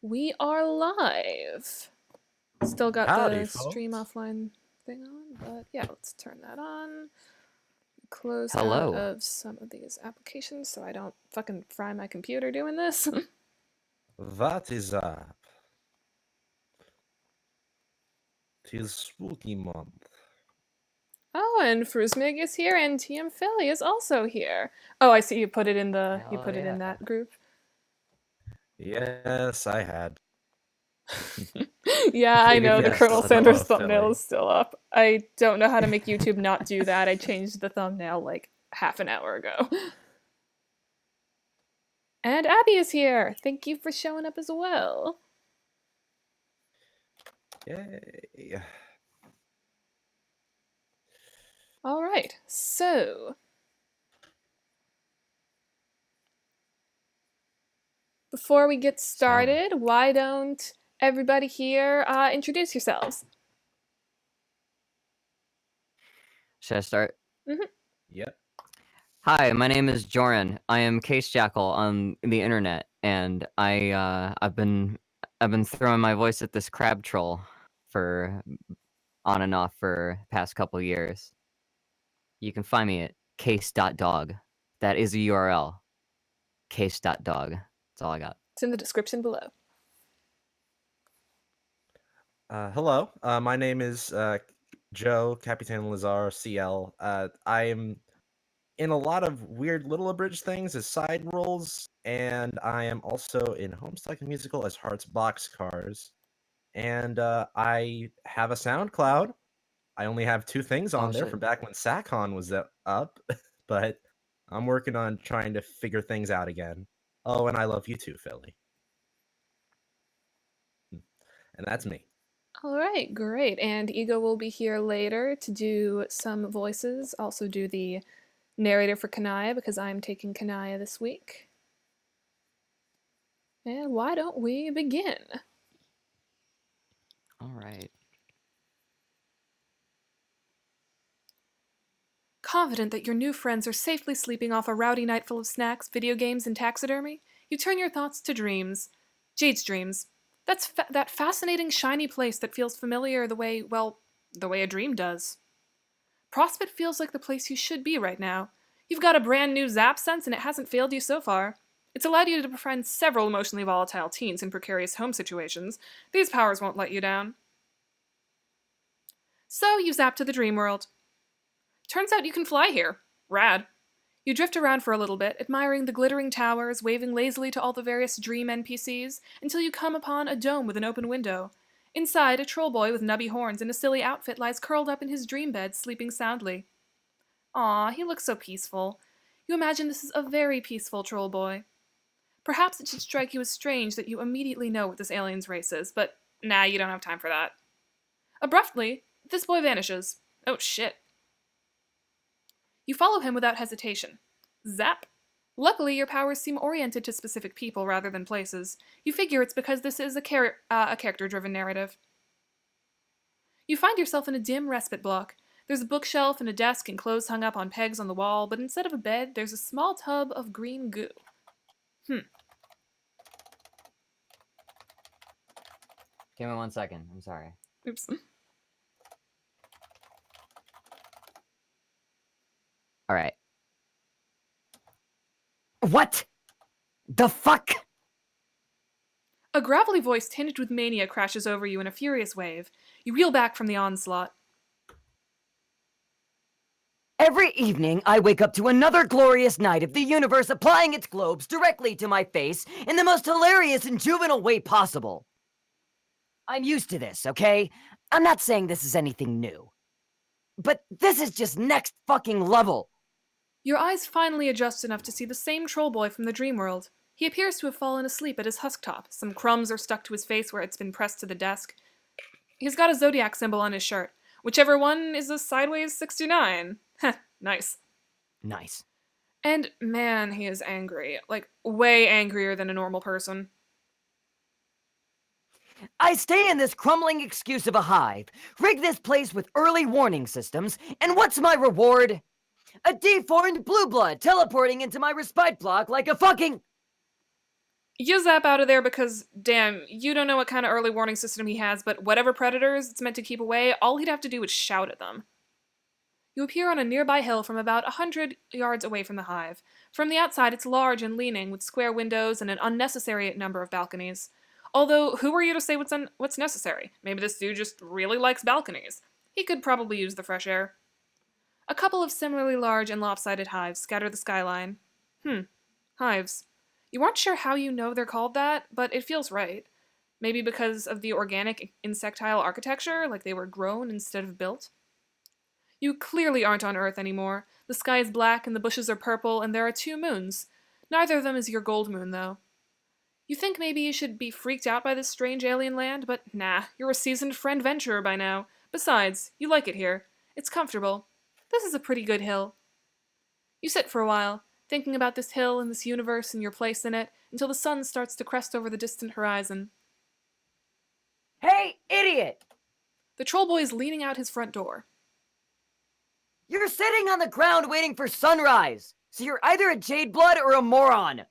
We are live. Still got Howdy, the stream folks. offline thing on, but yeah, let's turn that on. Close out Hello. of some of these applications so I don't fucking fry my computer doing this. What is up? 'Tis spooky month. Oh, and Fruzmig is here, and TM Philly is also here. Oh, I see you put it in Yeah. that group. Yes, I had. Yeah, I know Figured the you'd Colonel still Sanders know, thumbnail Philly. is still up. I don't know how to make YouTube not do that. I changed the thumbnail like half an hour ago. And Abby is here. Thank you for showing up as well. Yay. All right, so before we get started, why don't everybody here introduce yourselves? Should I start? Yep. Hi, my name is Joran. I am Case Jackal on the internet, and I've been throwing my voice at this crab troll for on and off for past couple years. You can find me at case.dog. That is a URL. Case.dog. That's all I got. It's in the description below. Hello. My name is Joe Capitan Lazar CL. I am in a lot of weird little abridged things as side roles, and I am also in Homestuck Musical as Hearts Boxcars. And I have a SoundCloud. I only have 2 things on Oh there shit. from back when SACON was up, but I'm working on trying to figure things out again. Oh, and I love you too, Philly. And that's me. All right, great. And Ego will be here later to do some voices, also do the narrator for Kanaya because I'm taking Kanaya this week. And why don't we begin? All right. Confident that your new friends are safely sleeping off a rowdy night full of snacks, video games, and taxidermy, you turn your thoughts to dreams. Jade's Dreams. That's that fascinating, shiny place that feels familiar the way a dream does. Prospect feels like the place you should be right now. You've got a brand new Zap sense and it hasn't failed you so far. It's allowed you to befriend several emotionally volatile teens in precarious home situations. These powers won't let you down. So you zap to the dream world. Turns out you can fly here. Rad. You drift around for a little bit, admiring the glittering towers, waving lazily to all the various dream NPCs, until you come upon a dome with an open window. Inside, a troll boy with nubby horns and a silly outfit lies curled up in his dream bed, sleeping soundly. Aw, he looks so peaceful. You imagine this is a very peaceful troll boy. Perhaps it should strike you as strange that you immediately know what this alien's race is, but nah, you don't have time for that. Abruptly, this boy vanishes. Oh shit. You follow him without hesitation. Zap! Luckily, your powers seem oriented to specific people rather than places. You figure it's because this is a character-driven narrative. You find yourself in a dim respite block. There's a bookshelf and a desk and clothes hung up on pegs on the wall, but instead of a bed, there's a small tub of green goo. Give me 1 second. I'm sorry. Oops. All right. What the fuck? A gravelly voice tinged with mania crashes over you in a furious wave. You reel back from the onslaught. Every evening, I wake up to another glorious night of the universe applying its globes directly to my face in the most hilarious and juvenile way possible. I'm used to this, okay? I'm not saying this is anything new. But this is just next fucking level. Your eyes finally adjust enough to see the same troll boy from the dream world. He appears to have fallen asleep at his husk top. Some crumbs are stuck to his face where it's been pressed to the desk. He's got a zodiac symbol on his shirt. Whichever one is a sideways 69. Heh, nice. Nice. And man, he is angry. Like, way angrier than a normal person. I stay in this crumbling excuse of a hive, rig this place with early warning systems, and what's my reward? A deformed blue blood teleporting into my respite block like a fucking... You zap out of there because, damn, you don't know what kind of early warning system he has, but whatever predators it's meant to keep away, all he'd have to do is shout at them. You appear on a nearby hill from about 100 yards away from the hive. From the outside, it's large and leaning, with square windows and an unnecessary number of balconies. Although, who are you to say what's necessary? Maybe this dude just really likes balconies. He could probably use the fresh air. A couple of similarly large and lopsided hives scatter the skyline. Hives. You aren't sure how you know they're called that, but it feels right. Maybe because of the organic insectile architecture, like they were grown instead of built? You clearly aren't on Earth anymore. The sky is black and the bushes are purple, and there are 2 moons. Neither of them is your gold moon, though. You think maybe you should be freaked out by this strange alien land, but nah, you're a seasoned friend venturer by now. Besides, you like it here. It's comfortable. This is a pretty good hill. You sit for a while, thinking about this hill and this universe and your place in it, until the sun starts to crest over the distant horizon. Hey, idiot! The troll boy is leaning out his front door. You're sitting on the ground waiting for sunrise, so you're either a Jade Blood or a moron.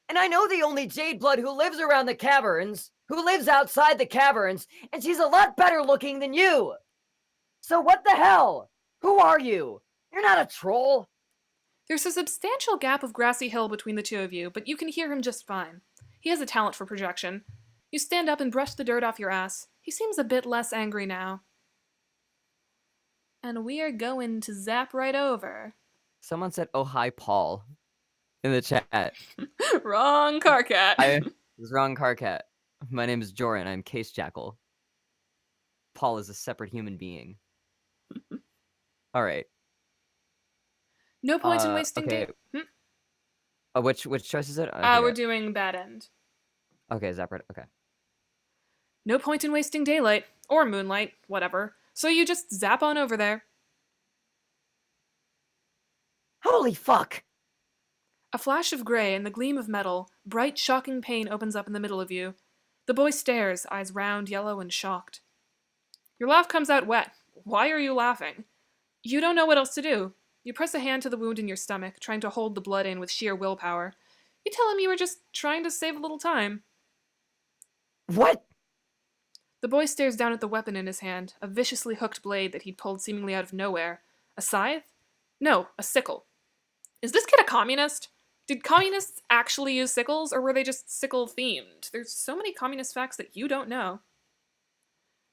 And I know the only Jade Blood who lives around the caverns, who lives outside the caverns, and she's a lot better looking than you. So what the hell? Who are you? You're not a troll. There's a substantial gap of grassy hill between the 2 of you, but you can hear him just fine. He has a talent for projection. You stand up and brush the dirt off your ass. He seems a bit less angry now. And we are going to zap right over. Someone said, "Oh hi, Paul," in the chat. Wrong Karkat. I was wrong, Karkat. My name is Joran. I'm Case Jackal. Paul is a separate human being. All right. No point in wasting okay. day. Which choice is it? We're doing bad end. Okay, zap right. Okay. No point in wasting daylight, or moonlight, whatever. So you just zap on over there. Holy fuck! A flash of gray and the gleam of metal, bright, shocking pain opens up in the middle of you. The boy stares, eyes round, yellow, and shocked. Your laugh comes out wet. Why are you laughing? You don't know what else to do. You press a hand to the wound in your stomach, trying to hold the blood in with sheer willpower. You tell him you were just trying to save a little time. What? The boy stares down at the weapon in his hand, a viciously hooked blade that he'd pulled seemingly out of nowhere. A scythe? No, a sickle. Is this kid a communist? Did communists actually use sickles, or were they just sickle-themed? There's so many communist facts that you don't know.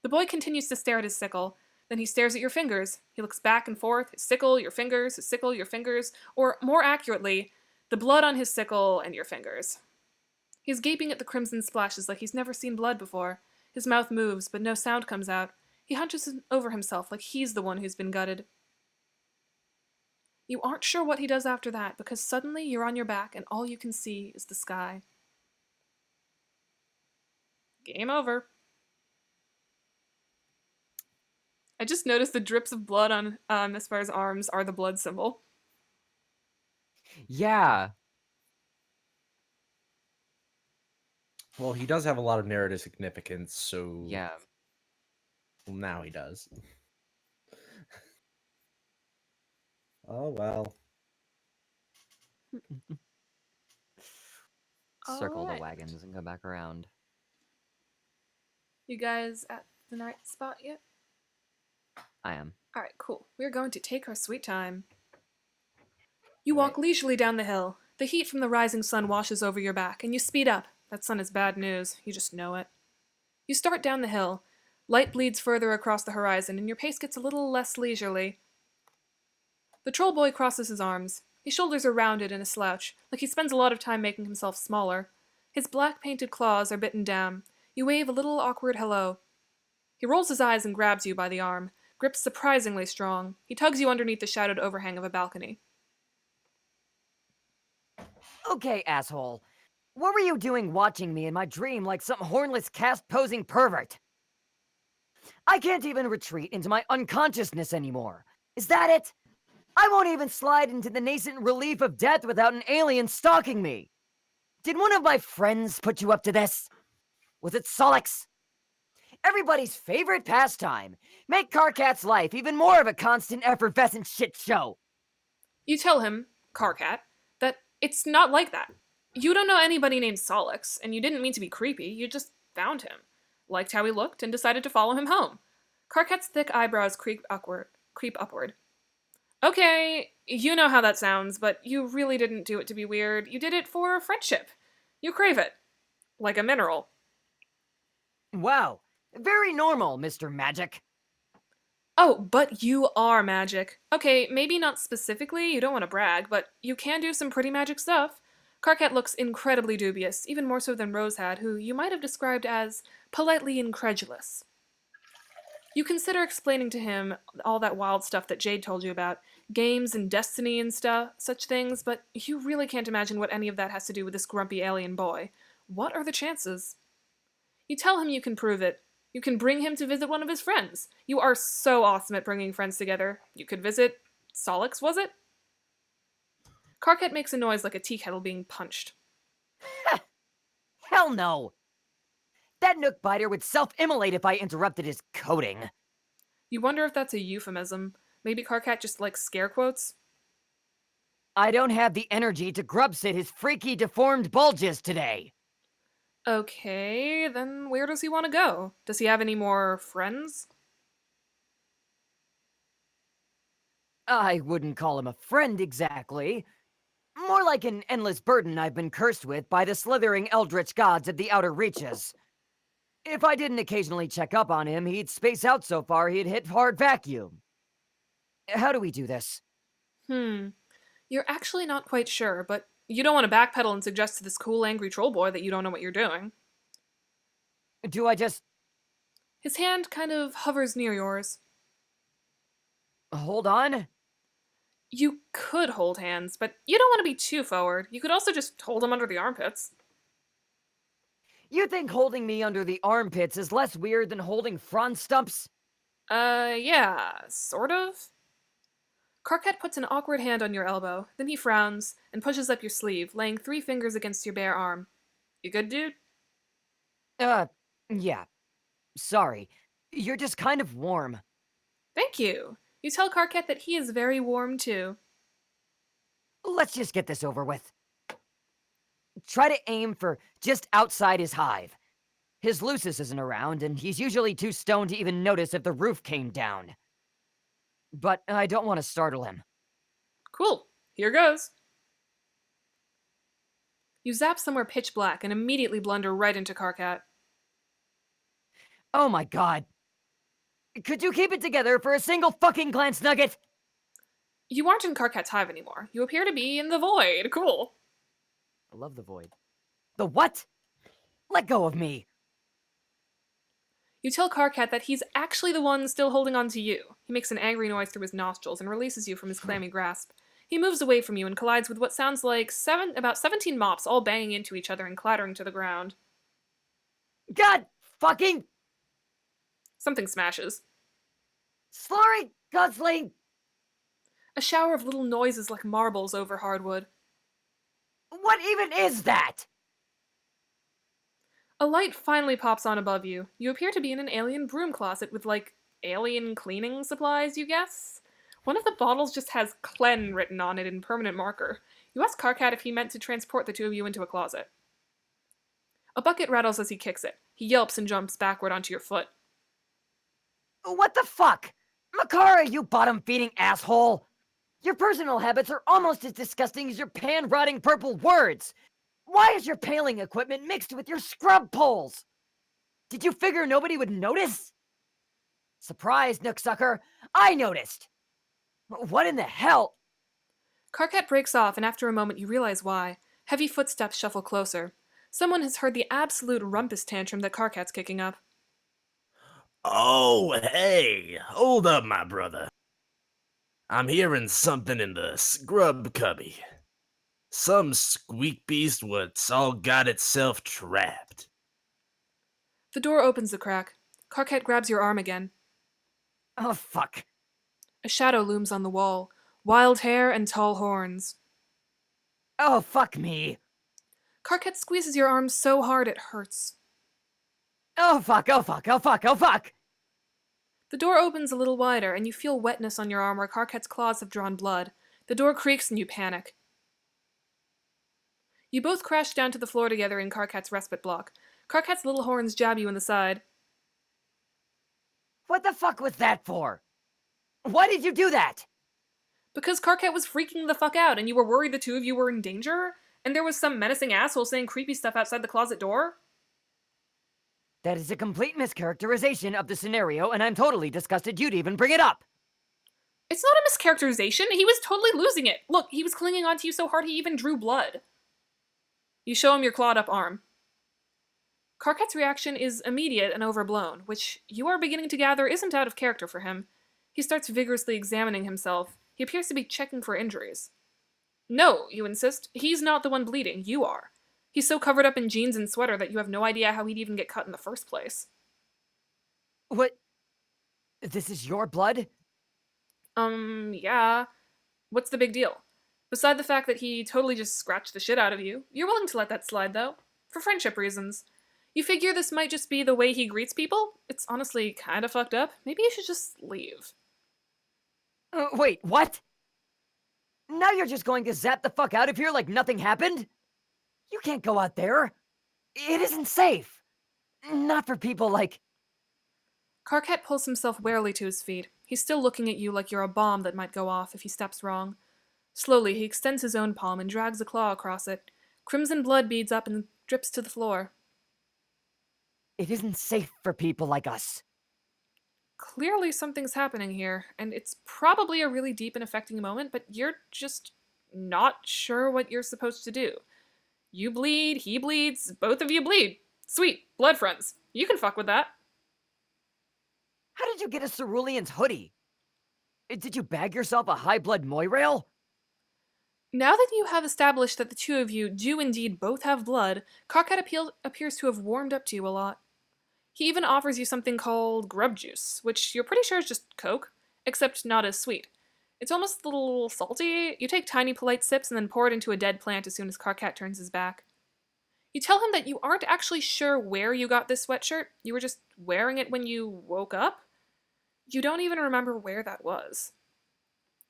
The boy continues to stare at his sickle. Then he stares at your fingers. He looks back and forth, his sickle, your fingers, his sickle, your fingers, or more accurately, the blood on his sickle and your fingers. He's gaping at the crimson splashes like he's never seen blood before. His mouth moves, but no sound comes out. He hunches over himself like he's the one who's been gutted. You aren't sure what he does after that, because suddenly you're on your back and all you can see is the sky. Game over. I just noticed the drips of blood on Misfire's arms are the blood symbol. Yeah. Well, he does have a lot of narrative significance, so Yeah. Well, now he does. Oh well. Circle Alright. the wagons and go back around. You guys at the night spot yet? I am. Alright, cool. We're going to take our sweet time. You walk leisurely down the hill. The heat from the rising sun washes over your back, and you speed up. That sun is bad news. You just know it. You start down the hill. Light bleeds further across the horizon, and your pace gets a little less leisurely. The troll boy crosses his arms. His shoulders are rounded in a slouch, like he spends a lot of time making himself smaller. His black painted claws are bitten down. You wave a little awkward hello. He rolls his eyes and grabs you by the arm, grips surprisingly strong. He tugs you underneath the shadowed overhang of a balcony. Okay, asshole. What were you doing watching me in my dream like some hornless cast-posing pervert? I can't even retreat into my unconsciousness anymore. Is that it? I won't even slide into the nascent relief of death without an alien stalking me. Did one of my friends put you up to this? Was it Solix? Everybody's favorite pastime. Make Karkat's life even more of a constant effervescent shit show. You tell him, Karkat, that it's not like that. You don't know anybody named Solix, and you didn't mean to be creepy, you just found him. Liked how he looked, and decided to follow him home. Karkat's thick eyebrows creep upward. Okay, you know how that sounds, but you really didn't do it to be weird. You did it for friendship. You crave it. Like a mineral. Wow, very normal, Mr. Magic. Oh, but you are magic. Okay, maybe not specifically, you don't want to brag, but you can do some pretty magic stuff. Karkat looks incredibly dubious, even more so than Rose had, who you might have described as politely incredulous. You consider explaining to him all that wild stuff that Jade told you about, games and destiny and such things, but you really can't imagine what any of that has to do with this grumpy alien boy. What are the chances? You tell him you can prove it. You can bring him to visit one of his friends. You are so awesome at bringing friends together. You could visit Solix, was it? Karkat makes a noise like a tea kettle being punched. Hell no! That Nook biter would self-immolate if I interrupted his coding. You wonder if that's a euphemism. Maybe Karkat just likes scare quotes? I don't have the energy to grub sit his freaky deformed bulges today. Okay, then where does he want to go? Does he have any more friends? I wouldn't call him a friend exactly. More like an endless burden I've been cursed with by the slithering eldritch gods of the outer reaches. If I didn't occasionally check up on him, he'd space out so far he'd hit hard vacuum. How do we do this? You're actually not quite sure, but you don't want to backpedal and suggest to this cool, angry troll boy that you don't know what you're doing. Do I just His hand kind of hovers near yours. hold on? You could hold hands, but you don't want to be too forward. You could also just hold him under the armpits. You think holding me under the armpits is less weird than holding frond stumps? Yeah, sort of. Karkat puts an awkward hand on your elbow, then he frowns and pushes up your sleeve, laying 3 fingers against your bare arm. You good, dude? Yeah. Sorry. You're just kind of warm. Thank you. You tell Karkat that he is very warm, too. Let's just get this over with. Try to aim for just outside his hive. His Lucis isn't around, and he's usually too stoned to even notice if the roof came down. But I don't want to startle him. Cool. Here goes. You zap somewhere pitch black and immediately blunder right into Karkat. Oh my god. Could you keep it together for a single fucking glance nugget? You aren't in Karkat's hive anymore. You appear to be in the void. Cool. I love the void. The what? Let go of me. You tell Karkat that he's actually the one still holding on to you. He makes an angry noise through his nostrils and releases you from his clammy grasp. He moves away from you and collides with what sounds like about 17 mops all banging into each other and clattering to the ground. God fucking Something smashes. slurry guzzling. A shower of little noises like marbles over hardwood. What even is that? A light finally pops on above you. You appear to be in an alien broom closet with, alien cleaning supplies, you guess? One of the bottles just has Clen written on it in permanent marker. You ask Karkat if he meant to transport the two of you into a closet. A bucket rattles as he kicks it. He yelps and jumps backward onto your foot. What the fuck? Makara, you bottom-feeding asshole! Your personal habits are almost as disgusting as your pan-rotting purple words! Why is your paling equipment mixed with your scrub poles? Did you figure nobody would notice? Surprise, Nooksucker! I noticed! What in the hell? Karkat breaks off, and after a moment you realize why. Heavy footsteps shuffle closer. Someone has heard the absolute rumpus tantrum that Karkat's kicking up. Oh, hey, hold up, my brother. I'm hearing something in the scrub cubby. Some squeak beast what's all got itself trapped. The door opens a crack. Karkat grabs your arm again. Oh, fuck. A shadow looms on the wall. Wild hair and tall horns. Oh, fuck me. Karkat squeezes your arm so hard it hurts. Oh, fuck, oh, fuck, oh, fuck, oh, fuck! The door opens a little wider, and you feel wetness on your arm where Karkat's claws have drawn blood. The door creaks and you panic. You both crash down to the floor together in Karkat's respite block. Karkat's little horns jab you in the side. What the fuck was that for? Why did you do that? Because Karkat was freaking the fuck out and you were worried the two of you were in danger? And there was some menacing asshole saying creepy stuff outside the closet door? That is a complete mischaracterization of the scenario, and I'm totally disgusted you'd even bring it up. It's not a mischaracterization. He was totally losing it. Look, he was clinging onto you so hard he even drew blood. You show him your clawed up arm. Karkat's reaction is immediate and overblown, which you are beginning to gather isn't out of character for him. He starts vigorously examining himself. He appears to be checking for injuries. No, you insist. He's not the one bleeding. You are. He's so covered up in jeans and sweater that you have no idea how he'd even get cut in the first place. What? This is your blood? Yeah. What's the big deal? Beside the fact that he totally just scratched the shit out of you, you're willing to let that slide, though. For friendship reasons. You figure this might just be the way he greets people? It's honestly kinda fucked up. Maybe you should just leave. Wait, what? Now you're just going to zap the fuck out of here like nothing happened? You can't go out there. It isn't safe. Not for people like... Karkat pulls himself warily to his feet. He's still looking at you like you're a bomb that might go off if he steps wrong. Slowly, he extends his own palm and drags a claw across it. Crimson blood beads up and drips to the floor. It isn't safe for people like us. Clearly something's happening here, and it's probably a really deep and affecting moment, but you're just not sure what you're supposed to do. You bleed, he bleeds, both of you bleed. Sweet, blood friends. You can fuck with that. How did you get a cerulean's hoodie? Did you bag yourself a high blood moirail? Now that you have established that the two of you do indeed both have blood, Karkat appears to have warmed up to you a lot. He even offers you something called grub juice, which you're pretty sure is just Coke, except not as sweet. It's almost a little salty. You take tiny polite sips and then pour it into a dead plant as soon as Karkat turns his back. You tell him that you aren't actually sure where you got this sweatshirt, you were just wearing it when you woke up. You don't even remember where that was.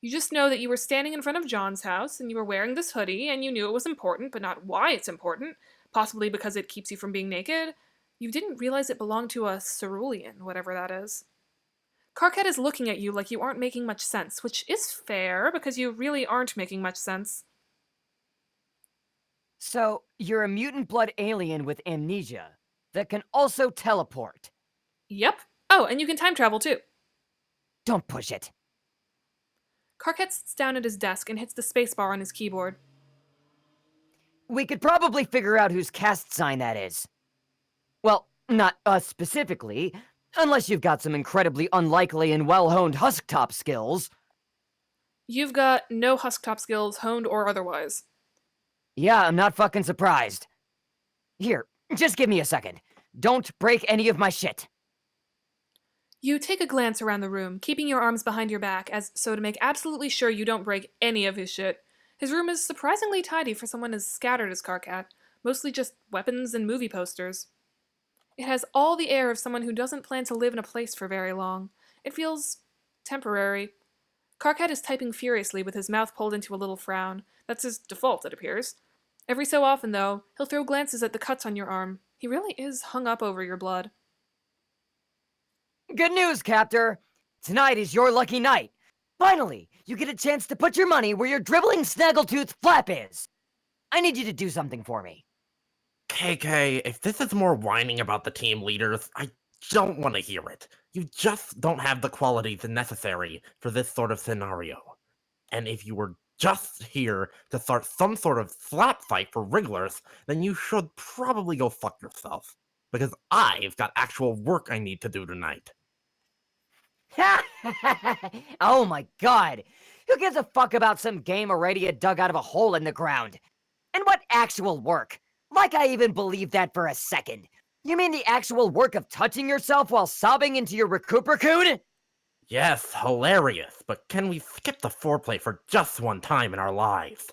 You just know that you were standing in front of John's house and you were wearing this hoodie and you knew it was important, but not why it's important, possibly because it keeps you from being naked. You didn't realize it belonged to a cerulean, whatever that is. Karkat is looking at you like you aren't making much sense, which is fair because you really aren't making much sense. So, you're a mutant blood alien with amnesia that can also teleport. Yep. Oh, and you can time travel too. Don't push it. Karkat sits down at his desk and hits the spacebar on his keyboard. We could probably figure out whose caste sign that is. Well, not us specifically, unless you've got some incredibly unlikely and well-honed husktop skills. You've got no husktop skills, honed or otherwise. Yeah, I'm not fucking surprised. Here, just give me a second. Don't break any of my shit. You take a glance around the room, keeping your arms behind your back as so to make absolutely sure you don't break any of his shit. His room is surprisingly tidy for someone as scattered as Karkat, mostly just weapons and movie posters. It has all the air of someone who doesn't plan to live in a place for very long. It feels temporary. Karkat is typing furiously with his mouth pulled into a little frown. That's his default, it appears. Every so often, though, he'll throw glances at the cuts on your arm. He really is hung up over your blood. Good news, Captor! Tonight is your lucky night. Finally, you get a chance to put your money where your dribbling snaggletooth flap is. I need you to do something for me. KK, if this is more whining about the team leaders, I don't want to hear it. You just don't have the qualities necessary for this sort of scenario. And if you were just here to start some sort of slap fight for Wrigglers, then you should probably go fuck yourself. Because I've got actual work I need to do tonight. Oh my god! Who gives a fuck about some game already dug out of a hole in the ground? And what actual work? Like I even believe that for a second. You mean the actual work of touching yourself while sobbing into your recupercoon? Yes, hilarious, but can we skip the foreplay for just one time in our lives?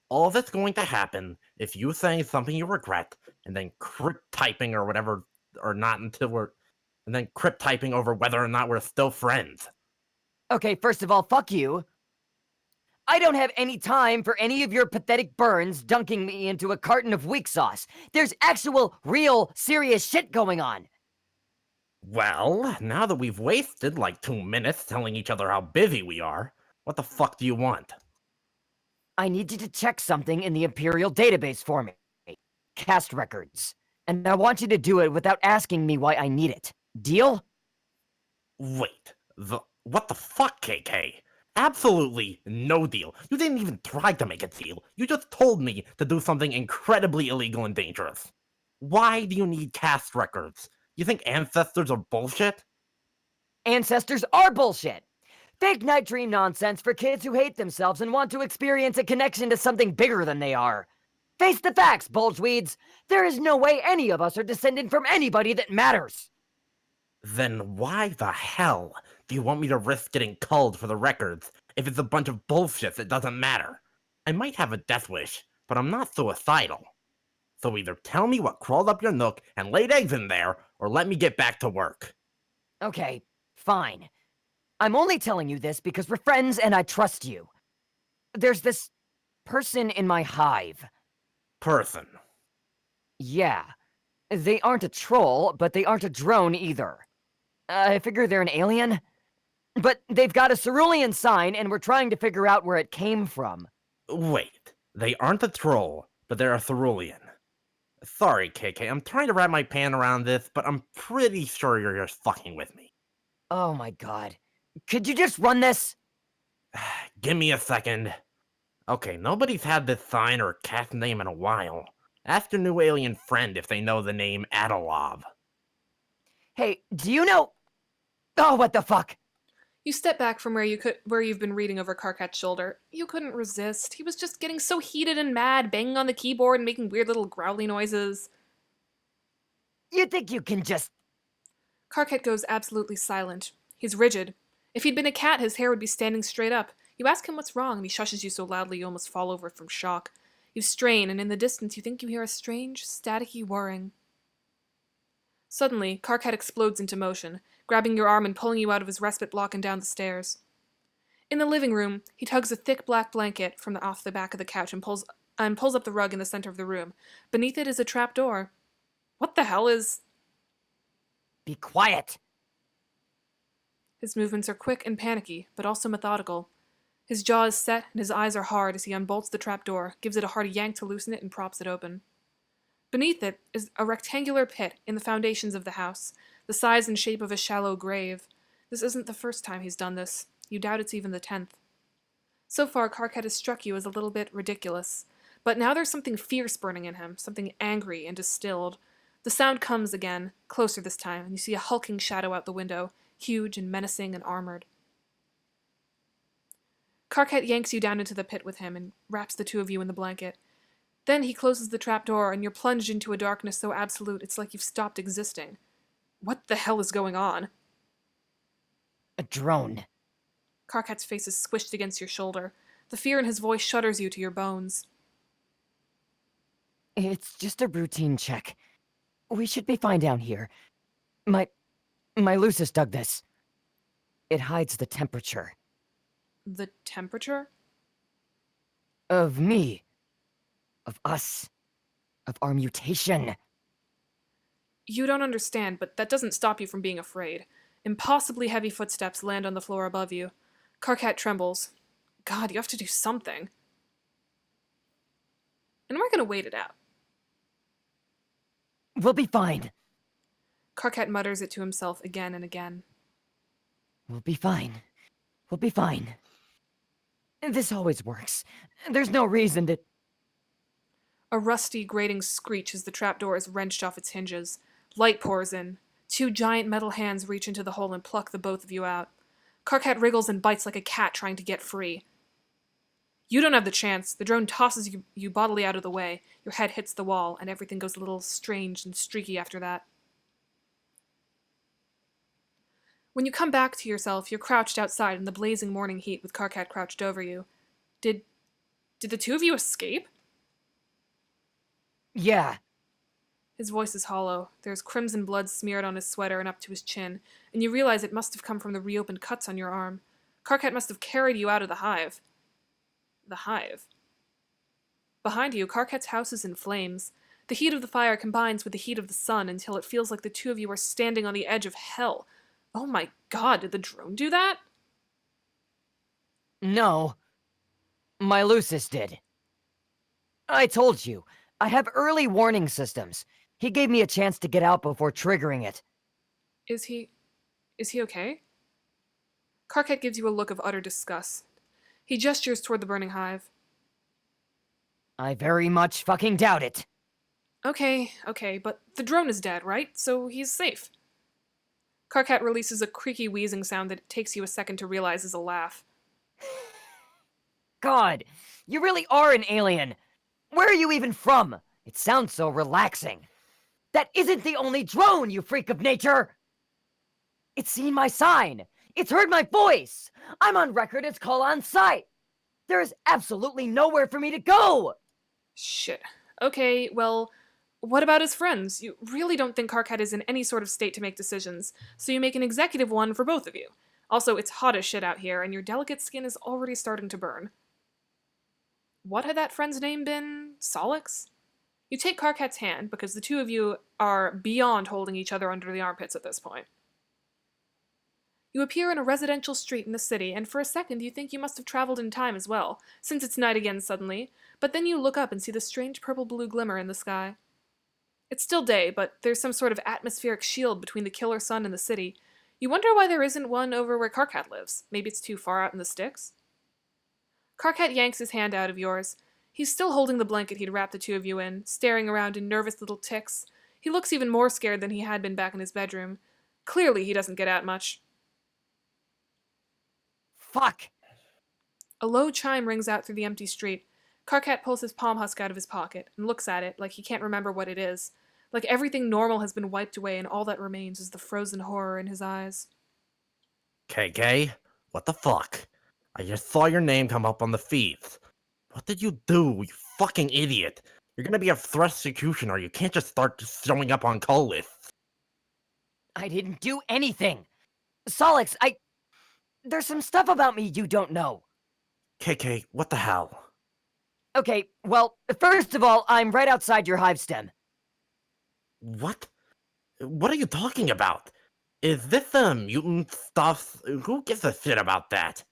All that's going to happen if you saying something you regret, and then crypt typing or whatever, or not until we're, and then crypt typing over whether or not we're still friends. Okay, first of all, fuck you. I don't have any time for any of your pathetic burns dunking me into a carton of weak sauce. There's actual, real, serious shit going on. Well, now that we've wasted like 2 minutes telling each other how busy we are, what the fuck do you want? I need you to check something in the Imperial database for me. Cast records. And I want you to do it without asking me why I need it. Deal? Wait, what the fuck, KK? Absolutely no deal. You didn't even try to make a deal. You just told me to do something incredibly illegal and dangerous. Why do you need cast records? You think ancestors are bullshit? Ancestors are bullshit. Fake night dream nonsense for kids who hate themselves and want to experience a connection to something bigger than they are. Face the facts, bulgeweeds. There is no way any of us are descended from anybody that matters. Then why the hell do you want me to risk getting culled for the records if it's a bunch of bullshit that doesn't matter? I might have a death wish, but I'm not suicidal. So either tell me what crawled up your nook and laid eggs in there, or let me get back to work. Okay, fine. I'm only telling you this because we're friends and I trust you. There's this person in my hive. Person. Yeah. They aren't a troll, but they aren't a drone either. I figure they're an alien. But they've got a cerulean sign and we're trying to figure out where it came from. Wait, they aren't a troll, but they're a cerulean. Sorry, KK, I'm trying to wrap my pan around this, but I'm pretty sure you're just fucking with me. Oh my god. Could you just run this? Give me a second. Okay, nobody's had this sign or cast name in a while. Ask your new alien friend if they know the name Adalov. Hey, do you know... Oh, what the fuck? You step back from where you've been reading over Karkat's shoulder. You couldn't resist. He was just getting so heated and mad, banging on the keyboard and making weird little growly noises. You think you can just... Karkat goes absolutely silent. He's rigid. If he'd been a cat, his hair would be standing straight up. You ask him what's wrong, and he shushes you so loudly you almost fall over from shock. You strain, and in the distance you think you hear a strange, staticky whirring. Suddenly, Karkat explodes into motion, grabbing your arm and pulling you out of his respite block and down the stairs. In the living room, he tugs a thick black blanket from off the back of the couch and pulls up the rug in the center of the room. Beneath it is a trap door. What the hell is... Be quiet. His movements are quick and panicky, but also methodical. His jaw is set and his eyes are hard as he unbolts the trapdoor, gives it a hearty yank to loosen it, and props it open. Beneath it is a rectangular pit in the foundations of the house, the size and shape of a shallow grave. This isn't the first time he's done this. You doubt it's even the 10th. So far, Karkat has struck you as a little bit ridiculous, but now there's something fierce burning in him, something angry and distilled. The sound comes again, closer this time, and you see a hulking shadow out the window, huge and menacing and armored. Karkat yanks you down into the pit with him and wraps the two of you in the blanket. Then he closes the trapdoor, and you're plunged into a darkness so absolute it's like you've stopped existing. What the hell is going on? A drone. Karkat's face is squished against your shoulder. The fear in his voice shudders you to your bones. It's just a routine check. We should be fine down here. My Lucis dug this. It hides the temperature. The temperature? Of me. Of us. Of our mutation. You don't understand, but that doesn't stop you from being afraid. Impossibly heavy footsteps land on the floor above you. Karkat trembles. God, you have to do something. And we're gonna wait it out. We'll be fine. Karkat mutters it to himself again and again. We'll be fine. We'll be fine. This always works. There's no reason to... A rusty, grating screech as the trapdoor is wrenched off its hinges. Light pours in. Two giant metal hands reach into the hole and pluck the both of you out. Karkat wriggles and bites like a cat trying to get free. You don't have the chance. The drone tosses you bodily out of the way. Your head hits the wall, and everything goes a little strange and streaky after that. When you come back to yourself, you're crouched outside in the blazing morning heat with Karkat crouched over you. Did the two of you escape? Yeah. His voice is hollow. There's crimson blood smeared on his sweater and up to his chin, and you realize it must have come from the reopened cuts on your arm. Karkat must have carried you out of the hive. the hive. Behind you, Karkat's house is in flames. The heat of the fire combines with the heat of the sun until it feels like the two of you are standing on the edge of hell. Oh my god, did the drone do that? No. My Lucis did. I told you, I have early warning systems. He gave me a chance to get out before triggering it. Is he okay? Karkat gives you a look of utter disgust. He gestures toward the burning hive. I very much fucking doubt it. Okay, but the drone is dead, right? So he's safe. Karkat releases a creaky wheezing sound that takes you a second to realize is a laugh. God, you really are an alien. Where are you even from? It sounds so relaxing. That isn't the only drone, you freak of nature! It's seen my sign. It's heard my voice. I'm on record as call on site. There is absolutely nowhere for me to go. Shit. Okay, well, what about his friends? You really don't think Karkat is in any sort of state to make decisions, so you make an executive one for both of you. Also, it's hot as shit out here, and your delicate skin is already starting to burn. What had that friend's name been? Solix? You take Karkat's hand, because the two of you are beyond holding each other under the armpits at this point. You appear in a residential street in the city, and for a second you think you must have traveled in time as well, since it's night again suddenly, but then you look up and see the strange purple-blue glimmer in the sky. It's still day, but there's some sort of atmospheric shield between the killer sun and the city. You wonder why there isn't one over where Karkat lives. Maybe it's too far out in the sticks? Karkat yanks his hand out of yours. He's still holding the blanket he'd wrapped the two of you in, staring around in nervous little ticks. He looks even more scared than he had been back in his bedroom. Clearly he doesn't get out much. Fuck. A low chime rings out through the empty street. Karkat pulls his palm husk out of his pocket and looks at it like he can't remember what it is. Like everything normal has been wiped away and all that remains is the frozen horror in his eyes. KK, what the fuck? I just saw your name come up on the feeds. What did you do, you fucking idiot? You're gonna be a threat executioner. You can't just start showing up on call lists. I didn't do anything. Solix, there's some stuff about me you don't know. KK, what the hell? Okay, well, first of all, I'm right outside your hive stem. What? What are you talking about? Is this the mutant stuff? Who gives a shit about that?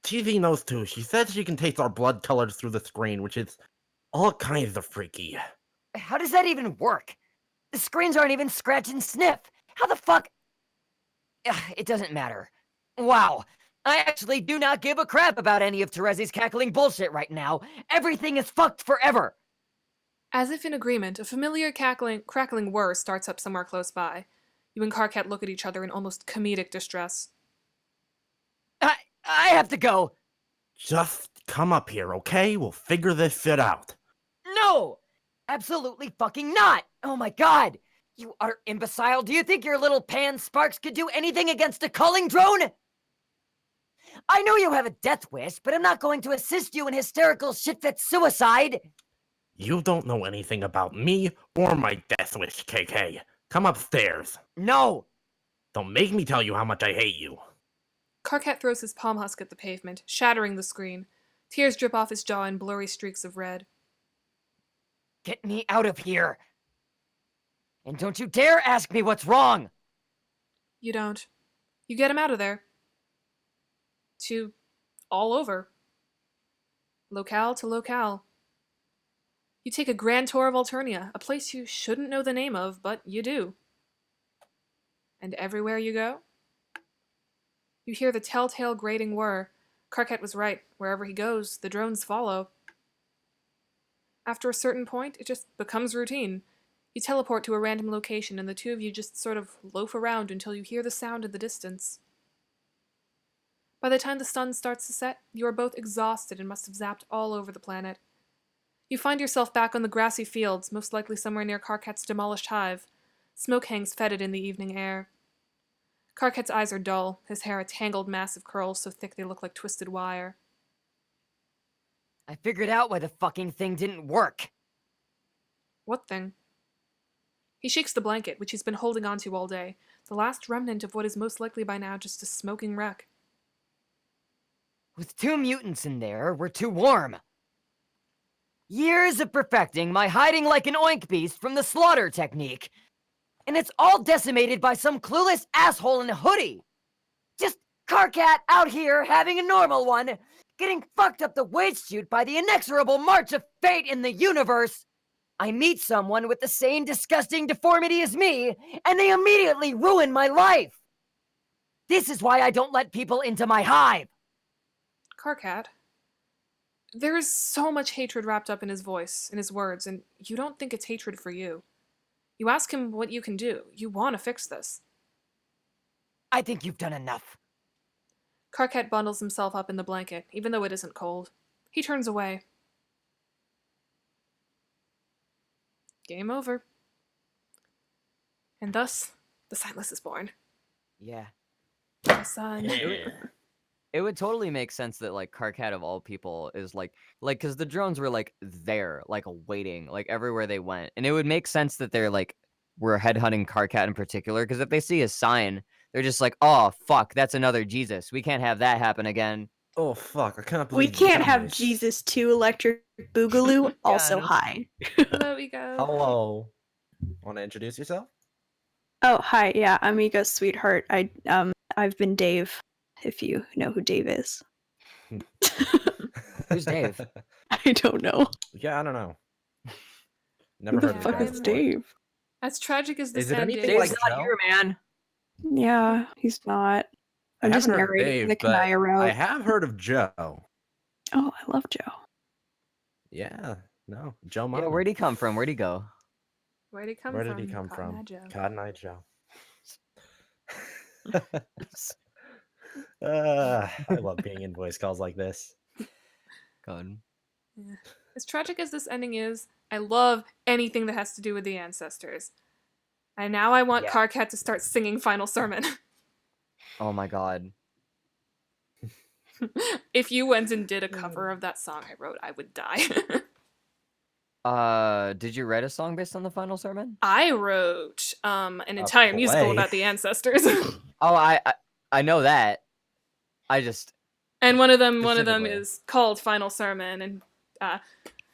TV knows too. She says she can taste our blood colored through the screen, which is all kinds of freaky. How does that even work? The screens aren't even scratch and sniff. How the fuck? It doesn't matter. Wow. I actually do not give a crap about any of Terezi's cackling bullshit right now. Everything is fucked forever. As if in agreement, a familiar crackling whir starts up somewhere close by. You and Karkat look at each other in almost comedic distress. I have to go. Just come up here, okay? We'll figure this shit out. No! Absolutely fucking not! Oh my god! You utter imbecile, do you think your little pan Sparks could do anything against a culling drone? I know you have a death wish, but I'm not going to assist you in hysterical shit-fit suicide! You don't know anything about me or my death wish, KK. Come upstairs. No! Don't make me tell you how much I hate you. Karkat throws his palm husk at the pavement, shattering the screen. Tears drip off his jaw in blurry streaks of red. Get me out of here! And don't you dare ask me what's wrong! You don't. You get him out of there. To all over. Locale to locale. You take a grand tour of Alternia, a place you shouldn't know the name of, but you do. And everywhere you go, you hear the telltale grating whir. Karkat was right. Wherever he goes, the drones follow. After a certain point, it just becomes routine. You teleport to a random location, and the two of you just sort of loaf around until you hear the sound in the distance. By the time the sun starts to set, you are both exhausted and must have zapped all over the planet. You find yourself back on the grassy fields, most likely somewhere near Karkat's demolished hive. Smoke hangs fetid in the evening air. Karkat's eyes are dull, his hair a tangled mass of curls so thick they look like twisted wire. I figured out why the fucking thing didn't work. What thing? He shakes the blanket, which he's been holding onto all day, the last remnant of what is most likely by now just a smoking wreck. With 2 mutants in there, we're too warm. Years of perfecting my hiding like an oink beast from the slaughter technique. And it's all decimated by some clueless asshole in a hoodie. Just Karkat out here having a normal one, getting fucked up the waist chute by the inexorable march of fate in the universe. I meet someone with the same disgusting deformity as me, and they immediately ruin my life. This is why I don't let people into my hive. Karkat, there is so much hatred wrapped up in his voice, in his words, and you don't think it's hatred for you. You ask him what you can do. You want to fix this. I think you've done enough. Karkat bundles himself up in the blanket, even though it isn't cold. He turns away. Game over. And thus, the Sightless is born. Yeah. My son. It would totally make sense that like Karkat of all people is like because the drones were like there, like waiting, like everywhere they went, and it would make sense that they're like were headhunting Karkat in particular because if they see a sign, they're just like, oh fuck, that's another Jesus. We can't have that happen again. Oh fuck! I can't We believe can't have this. Jesus 2 Electric Boogaloo also no. hi. Hello, Ego. Hello. Want to introduce yourself? Oh, hi. Yeah, I'm Iga's sweetheart. I've been Dave, if you know who Dave is. Who's Dave? I don't know. Yeah, I don't know. Never Who the heard of fuck the guy is before. Dave? As tragic as this Is it anything ending, like Dave's not Joe? here, man. Yeah, he's not. I I'm just haven't heard of narrating Dave, the but Kanaya route. I have heard of Joe. Oh, I love Joe. Yeah, no, Joe Yeah, Mama. where'd he come from? Where'd he go? where'd he come Where from? did he come Cotton from? Eye Joe. Cotton Eye Joe. I love being in voice calls like this. God. Yeah. As tragic as this ending is, I love anything that has to do with the ancestors. And now I want Yeah. Karkat to start singing Final Sermon. Oh my god. If you went and did a cover of that song I wrote, I would die. Did you write a song based on the final sermon? I wrote an entire musical play. about the ancestors. Oh, I know that. I just And one of them Specifically. is called Final Sermon. And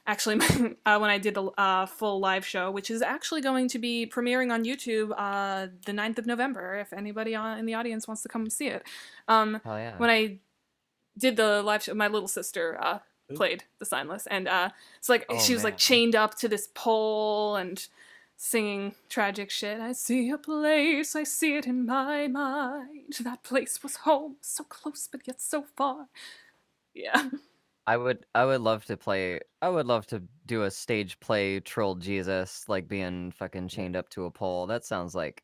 actually, when I did the full live show, which is actually going to be premiering on YouTube the 9th of November, if anybody in the audience wants to come see it. hell yeah. When I did the live show, my little sister played the Signless, and it's like Oh, she was like man. chained up to this pole and singing tragic shit. I see a place, I see it in my mind. That place was home, so close but yet so far. Yeah. I would love to do a stage play Troll Jesus, like being fucking chained up to a pole. That sounds like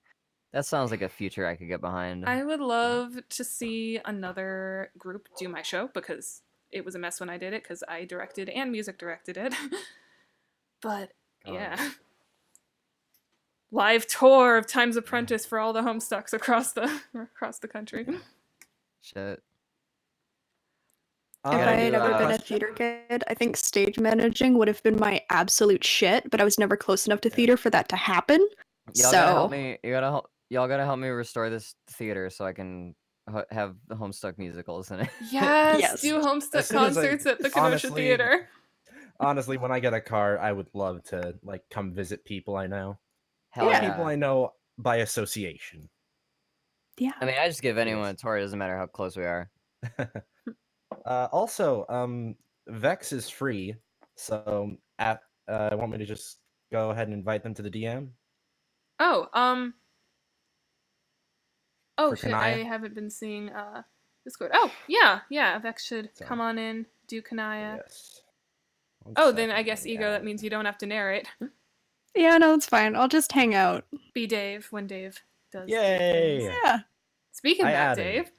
a future I could get behind. I would love to see another group do my show because it was a mess when I did it because I directed and music directed it. But yeah. Live tour of Time's Apprentice for all the Homestucks across the country. Shit. If I had ever been a question? theater kid, I think stage managing would have been my absolute shit, but I was never close enough to theater for that to happen. Y'all gotta help So, me. Y'all gotta help me restore this theater so I can have the Homestuck musicals in it. Yes, Yes. do Homestuck As soon as concerts at the Kenosha honestly- Theater. Honestly, when I get a car, I would love to like come visit people I know. Hell Yeah. People I know by association. yeah. I mean, I just give anyone Yes. a tour. It doesn't matter how close we are. Also, Vex is free, so want me to just go ahead and invite them to the DM? Oh, oh For shit, Kanaya? I haven't been seeing Discord. Oh, yeah, Vex should So- come on in, do Kanaya. Yes. One Oh, then second, I guess let me Ego, that add- means you don't have to narrate. Yeah, no, it's fine. I'll just hang out. Be Dave when Dave does. Yay! things. Yeah. Speaking I of that, added. Dave,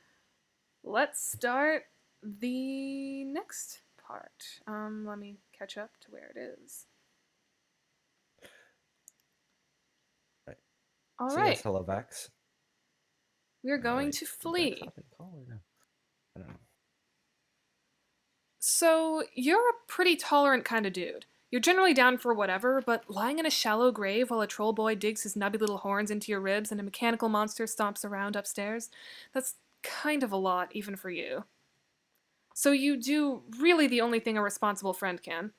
let's start the next part. Let me catch up to where it is. Right. All So right, yes, hello, Vex. we're going Wait, to did Vex flee. hop in call or no? I don't know. So, you're a pretty tolerant kind of dude. You're generally down for whatever, but lying in a shallow grave while a troll boy digs his nubby little horns into your ribs and a mechanical monster stomps around upstairs, that's kind of a lot, even for you. So you do really the only thing a responsible friend can.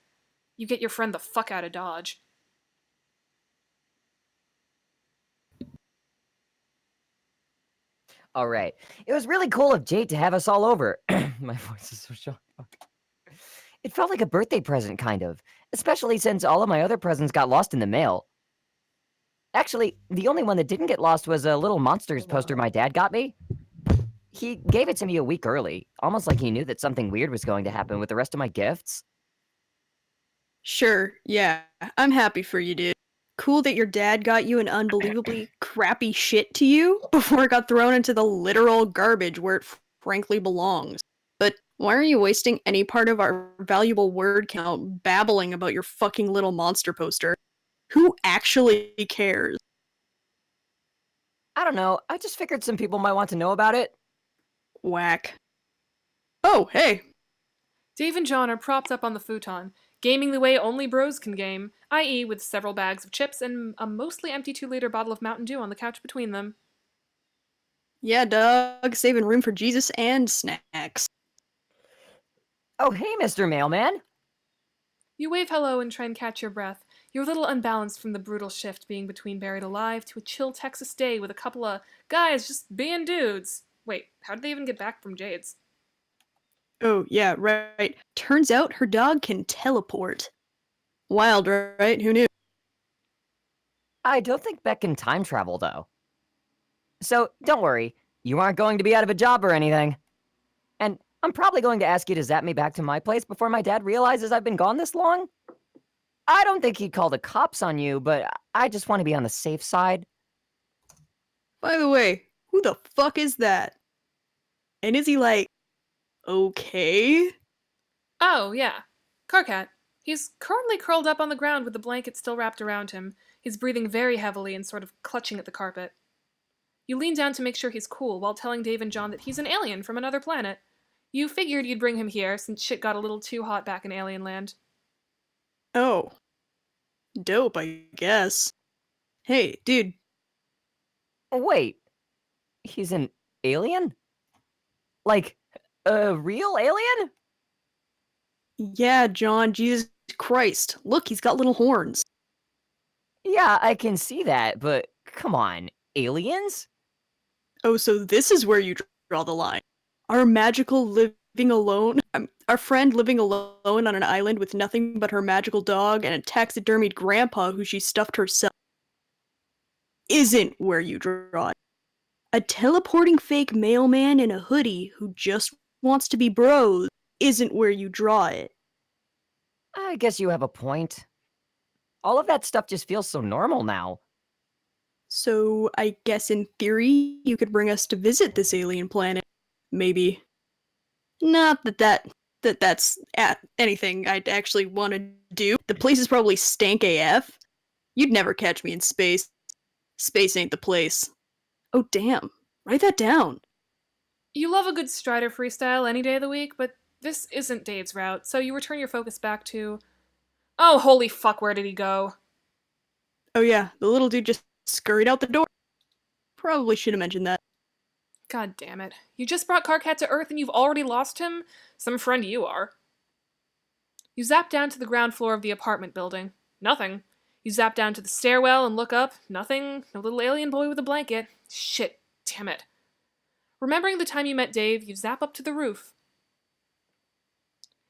You get your friend the fuck out of Dodge. All right. It was really cool of Jade to have us all over. My voice is so shocked. It felt like a birthday present, kind of. Especially since all of my other presents got lost in the mail. Actually, the only one that didn't get lost was a little Monsters poster my dad got me. He gave it to me a week early, almost like he knew that something weird was going to happen with the rest of my gifts. Sure, yeah, I'm happy for you, dude. Cool that your dad got you an unbelievably crappy shit to you before it got thrown into the literal garbage where it frankly belongs. But why are you wasting any part of our valuable word count babbling about your fucking little monster poster? Who actually cares? I don't know, I just figured some people might want to know about it. Whack. Oh, hey. Dave and John are propped up on the futon, gaming the way only bros can game, i.e., with several bags of chips and a mostly empty 2-liter bottle of Mountain Dew on the couch between them. Yeah, Doug, saving room for Jesus and snacks. Oh, hey, Mr. Mailman. You wave hello and try and catch your breath. You're a little unbalanced from the brutal shift being between buried alive to a chill Texas day with a couple of guys just being dudes. Wait, how did they even get back from Jade's? Oh, yeah, right. Turns out her dog can teleport. Wild, right? Who knew? I don't think Beck can time travel, though. So, don't worry, you aren't going to be out of a job or anything. And I'm probably going to ask you to zap me back to my place before my dad realizes I've been gone this long. I don't think he'd call the cops on you, but I just want to be on the safe side. By the way, who the fuck is that? And is he like, okay? Oh, yeah. Karkat. He's currently curled up on the ground with the blanket still wrapped around him. He's breathing very heavily and sort of clutching at the carpet. You lean down to make sure he's cool while telling Dave and John that he's an alien from another planet. You figured you'd bring him here since shit got a little too hot back in Alien Land. Oh. Dope, I guess. Hey, dude. Wait, he's an alien? Like, a real alien? Yeah, John, Jesus Christ. Look, he's got little horns. Yeah, I can see that, but come on, aliens? Oh, so this is where you draw the line. Our magical living alone, our friend living alone on an island with nothing but her magical dog and a taxidermied grandpa who she stuffed herself isn't where you draw it. A teleporting fake mailman in a hoodie who just wants to be bros isn't where you draw it. I guess you have a point. All of that stuff just feels so normal now. So I guess in theory you could bring us to visit this alien planet. Maybe. Not that's anything I'd actually want to do. The place is probably stank AF. You'd never catch me in space. Space ain't the place. Oh damn. Write that down. You love a good Strider freestyle any day of the week, but this isn't Dave's route, so you return your focus back to... Oh, holy fuck, where did he go? Oh yeah, the little dude just scurried out the door. Probably should have mentioned that. God damn it. You just brought Karkat to Earth and you've already lost him? Some friend you are. You zap down to the ground floor of the apartment building. Nothing. You zap down to the stairwell and look up. Nothing. No little alien boy with a blanket. Shit. Damn it. Remembering the time you met Dave, you zap up to the roof.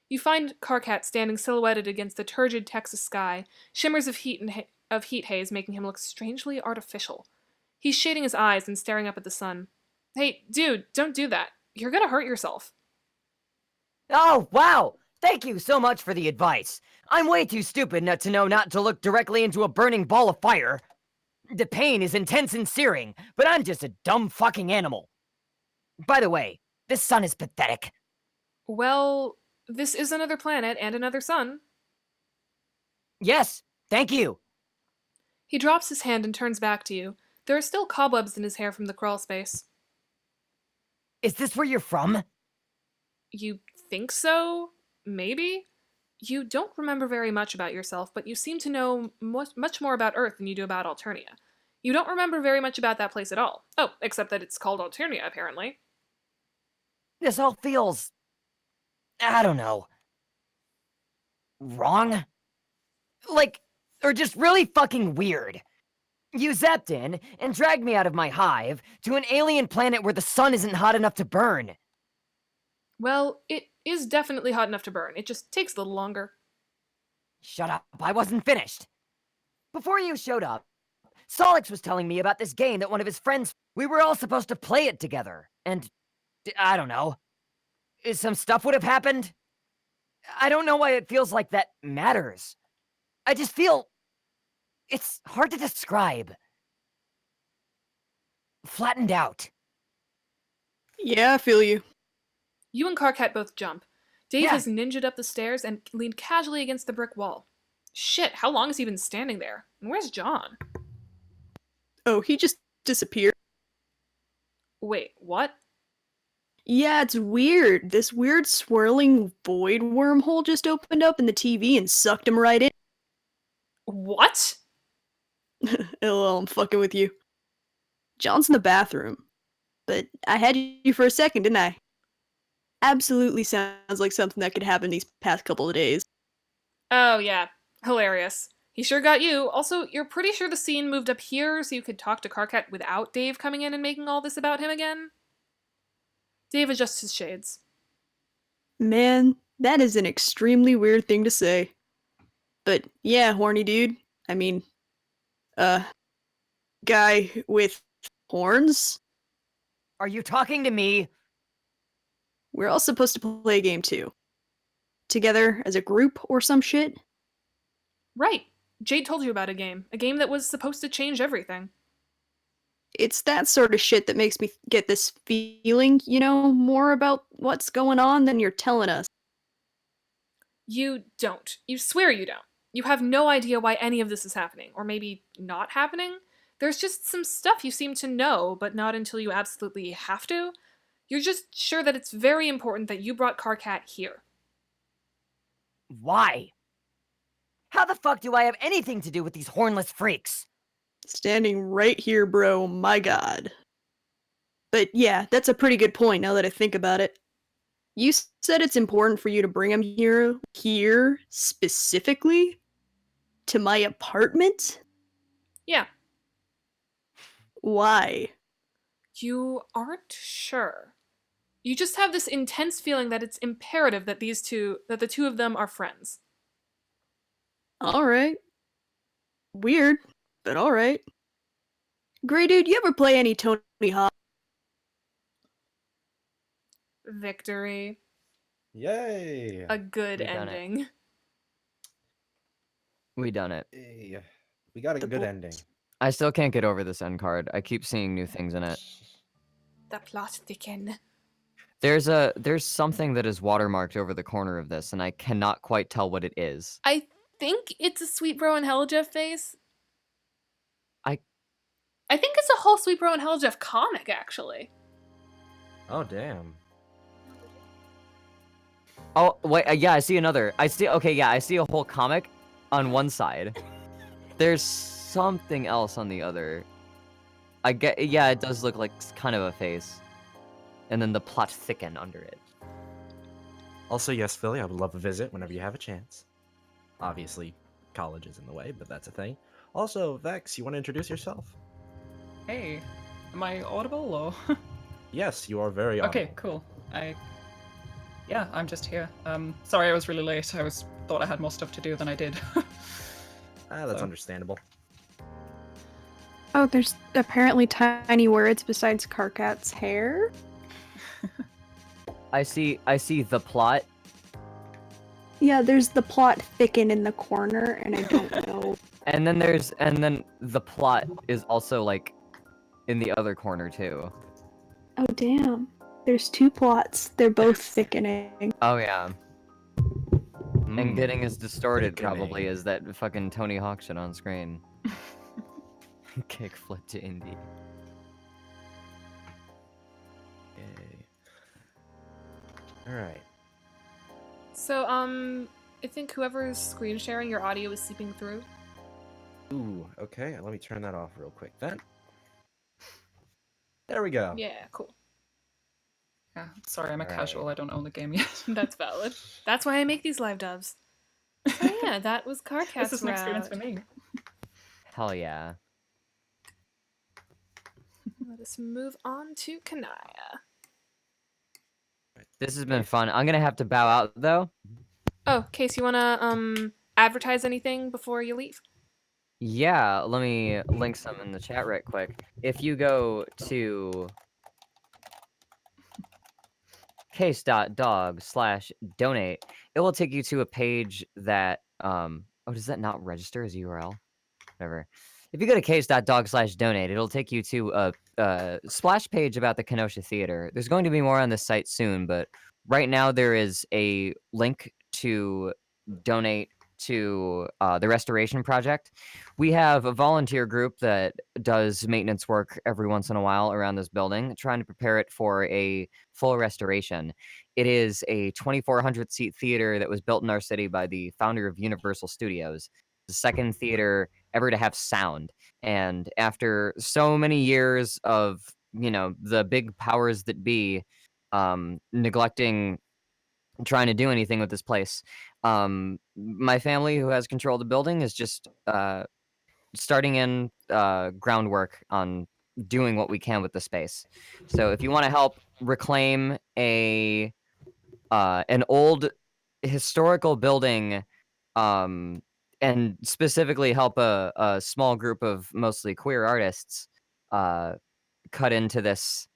You find Karkat standing silhouetted against the turgid Texas sky, shimmers of heat haze making him look strangely artificial. He's shading his eyes and staring up at the sun. Hey, dude, don't do that. You're gonna hurt yourself. Oh, wow! Thank you so much for the advice. I'm way too stupid not to know not to look directly into a burning ball of fire. The pain is intense and searing, but I'm just a dumb fucking animal. By the way, this sun is pathetic. Well, this is another planet and another sun. Yes, thank you. He drops his hand and turns back to you. There are still cobwebs in his hair from the crawl space. Is this where you're from? You think so? Maybe? You don't remember very much about yourself, but you seem to know much more about Earth than you do about Alternia. You don't remember very much about that place at all. Oh, except that it's called Alternia, apparently. This all feels I don't know, wrong? Like, or just really fucking weird. You zapped in and dragged me out of my hive to an alien planet where the sun isn't hot enough to burn. Well, it is definitely hot enough to burn. It just takes a little longer. Shut up, I wasn't finished. Before you showed up, Solix was telling me about this game that one of his friends. We were all supposed to play it together, and I don't know. Some stuff would have happened. I don't know why it feels like that matters. I just feel. It's hard to describe. Flattened out. Yeah, I feel you. You and Karkat both jump. Dave Yeah. has ninja'd up the stairs and leaned casually against the brick wall. Shit, how long has he been standing there? And where's John? Oh, he just disappeared. Wait, what? Yeah, it's weird. This weird swirling void wormhole just opened up in the TV and sucked him right in. What? LOL, I'm fucking with you. John's in the bathroom. But I had you for a second, didn't I? Absolutely sounds like something that could happen these past couple of days. Oh, yeah. Hilarious. He sure got you. Also, you're pretty sure the scene moved up here so you could talk to Karkat without Dave coming in and making all this about him again? Dave adjusts his shades. Man, that is an extremely weird thing to say. But yeah, horny dude. I mean, guy with horns? Are you talking to me? We're all supposed to play a game too. Together as a group or some shit? Right. Jade told you about a game that was supposed to change everything. It's that sort of shit that makes me get this feeling, you know, more about what's going on than you're telling us. You don't. You swear you don't. You have no idea why any of this is happening, or maybe not happening. There's just some stuff you seem to know, but not until you absolutely have to. You're just sure that it's very important that you brought Karkat here. Why? How the fuck do I have anything to do with these hornless freaks? Standing right here, bro, my god. But yeah, that's a pretty good point now that I think about it. You said it's important for you to bring him here specifically? To my apartment? Yeah, Why? you aren't sure. You just have this intense feeling that it's imperative that the two of them are friends. Alright. Weird, but alright. Grey dude, you ever play any Tony Hawk? Victory. Yay! A good We've done it. ending. We done it. Hey, we got a good ending. I still can't get over this end card. I keep seeing new things in it. The plot thicken. There's something that is watermarked over the corner of this, and I cannot quite tell what it is. I think it's a Sweet Bro and Helljeff face. I think it's a whole Sweet Bro and Helljeff comic, actually. Oh damn! Oh wait, yeah, I see another. I see a whole comic on one side. There's something else on the other. Yeah, it does look like kind of a face. And then the plot thicken under it. Also, yes, Philly, I would love a visit whenever you have a chance. Obviously, college is in the way, but that's a thing. Also, Vex, you want to introduce yourself? Hey, am I audible or? Yes, you are very audible. Okay, cool. Yeah, I'm just here. Sorry I was really late. Thought I had more stuff to do than I did. That's So. understandable. Oh, there's apparently tiny words besides Karkat's hair? I see the plot. Yeah, there's the plot thicken in the corner, and I don't know. And then the plot is also like in the other corner too. Oh, damn. There's two plots. They're both thickening. Oh yeah. And Mm. getting as distorted Thickening. probably as that fucking Tony Hawk shit on screen. Kickflip to indie. Yay. Alright. So, I think whoever's screen sharing your audio is seeping through. Ooh, okay, let me turn that off real quick then. There we go. Yeah, cool. Yeah, sorry, I'm a Right. casual. I don't own the game yet. That's valid. That's why I make these live dubs. So yeah, that was This Karkat's is an experience for route. me. Hell yeah. Let us move on to Kanaya. This has been fun. I'm gonna have to bow out though. Oh, Case, you wanna advertise anything before you leave? Yeah, let me link some in the chat right quick. If you go to case.dog/donate, it will take you to a page that oh, does that not register as a URL? Whatever. If you go to case.dog/donate, it'll take you to a splash page about the Kenosha Theater. There's going to be more on this site soon, but right now there is a link to donate to the restoration project. We have a volunteer group that does maintenance work every once in a while around this building, trying to prepare it for a full restoration. It is a 2,400 seat theater that was built in our city by the founder of Universal Studios, the second theater ever to have sound. And after so many years of, the big powers that be neglecting trying to do anything with this place, my family, who has control of the building, is just starting in groundwork on doing what we can with the space. So if you want to help reclaim an old historical building, and specifically help a small group of mostly queer artists cut into this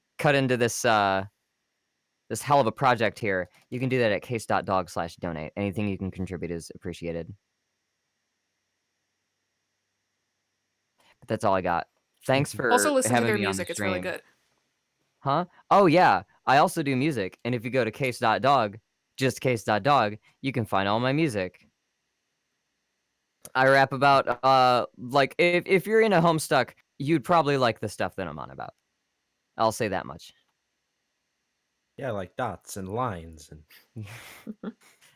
this hell of a project here, you can do that at case.dog/donate. Anything you can contribute is appreciated. But that's all I got. Thanks Also, for listen to having their me on the music; it's really stream. good. Huh? Oh yeah, I also do music, and if you go to case.dog, just case.dog, you can find all my music. I rap about like if you're in a Homestuck, you'd probably like the stuff that I'm on about. I'll say that much. Yeah, like dots and lines and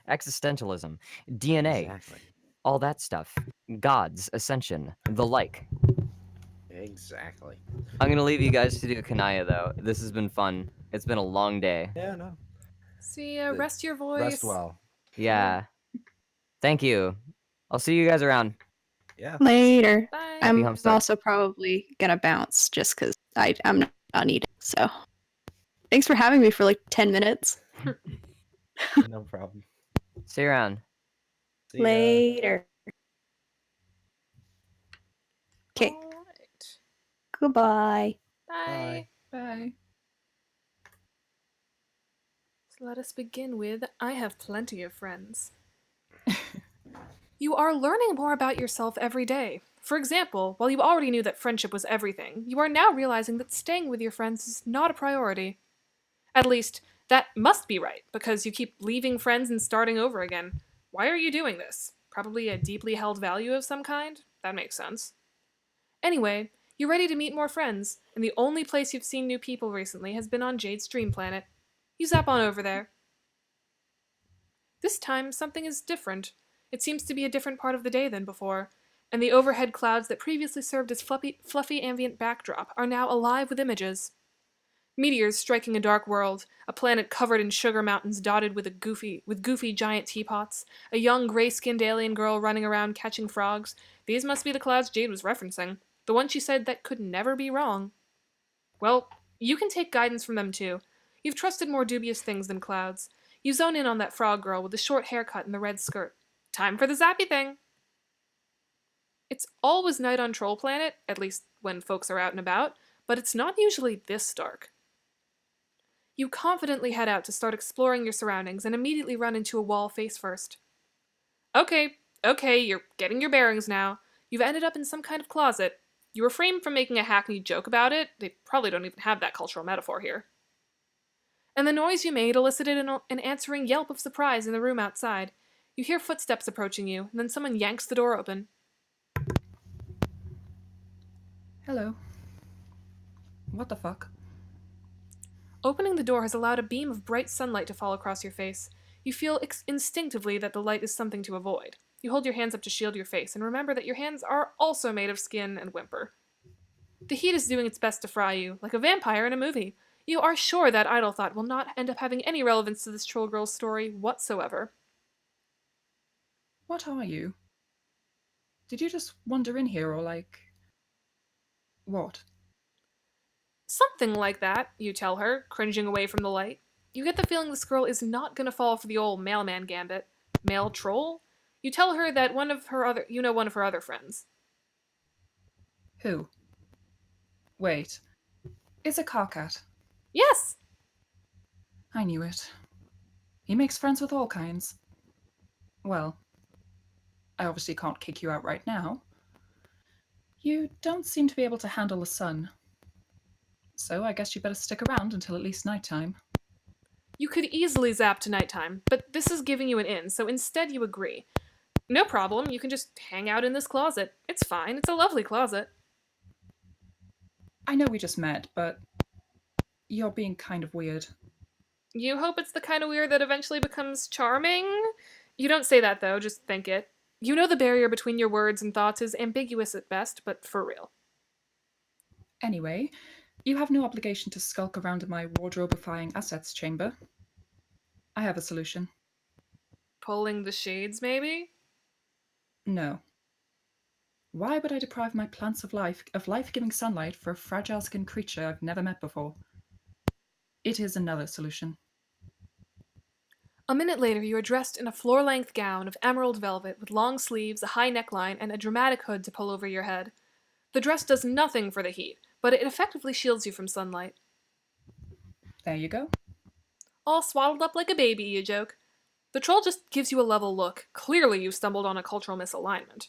Existentialism, DNA, exactly. all that stuff. Gods, ascension, the like. Exactly. I'm gonna leave you guys to do Kanaya though. This has been fun. It's been a long day. Yeah, no. See ya. Rest your voice. Rest well. Yeah. Thank you. I'll see you guys around. Yeah. Later. Bye. Happy I'm Homestuck. also probably gonna bounce just because I'm not needed. So thanks for having me for like 10 minutes. No problem. See you around. See ya. Later. Okay. All right. Goodbye. Bye. Bye. Bye. So let us begin with I have plenty of friends. You are learning more about yourself every day. For example, while you already knew that friendship was everything, you are now realizing that staying with your friends is not a priority. At least, that must be right, because you keep leaving friends and starting over again. Why are you doing this? Probably a deeply held value of some kind? That makes sense. Anyway, you're ready to meet more friends, and the only place you've seen new people recently has been on Jade's Dream Planet. You zap on over there. This time, something is different. It seems to be a different part of the day than before, and the overhead clouds that previously served as fluffy ambient backdrop are now alive with images. Meteors striking a dark world, a planet covered in sugar mountains dotted with goofy giant teapots, a young gray-skinned alien girl running around catching frogs. These must be the clouds Jade was referencing, the one she said that could never be wrong. Well, you can take guidance from them too. You've trusted more dubious things than clouds. You zone in on that frog girl with the short haircut and the red skirt. Time for the zappy thing! It's always night on Troll Planet, at least when folks are out and about, but it's not usually this dark. You confidently head out to start exploring your surroundings and immediately run into a wall face first. Okay, you're getting your bearings now. You've ended up in some kind of closet. You refrain from making a hackneyed joke about it. They probably don't even have that cultural metaphor here. And the noise you made elicited an answering yelp of surprise in the room outside. You hear footsteps approaching you, and then someone yanks the door open. Hello. What the fuck? Opening the door has allowed a beam of bright sunlight to fall across your face. You feel instinctively that the light is something to avoid. You hold your hands up to shield your face, and remember that your hands are also made of skin and whimper. The heat is doing its best to fry you, like a vampire in a movie. You are sure that idle thought will not end up having any relevance to this troll girl's story whatsoever. What are you? Did you just wander in here, or what? Something like that, you tell her, cringing away from the light. You get the feeling this girl is not going to fall for the old mailman gambit. Male troll? You tell her that one of her other friends. Who? Wait. Is it Karkat? Yes! I knew it. He makes friends with all kinds. Well, I obviously can't kick you out right now. You don't seem to be able to handle the sun. So I guess you better stick around until at least nighttime. You could easily zap to nighttime, but this is giving you an in, so instead you agree. No problem, you can just hang out in this closet. It's fine, it's a lovely closet. I know we just met, but you're being kind of weird. You hope it's the kind of weird that eventually becomes charming? You don't say that though, just think it. You know the barrier between your words and thoughts is ambiguous at best, but for real. Anyway, you have no obligation to skulk around in my wardrobe-defying assets chamber. I have a solution. Pulling the shades, maybe? No. Why would I deprive my plants of life-giving sunlight for a fragile-skinned creature I've never met before? It is another solution. A minute later, you are dressed in a floor-length gown of emerald velvet with long sleeves, a high neckline, and a dramatic hood to pull over your head. The dress does nothing for the heat, but it effectively shields you from sunlight. There you go. All swaddled up like a baby, you joke. The troll just gives you a level look. Clearly you've stumbled on a cultural misalignment.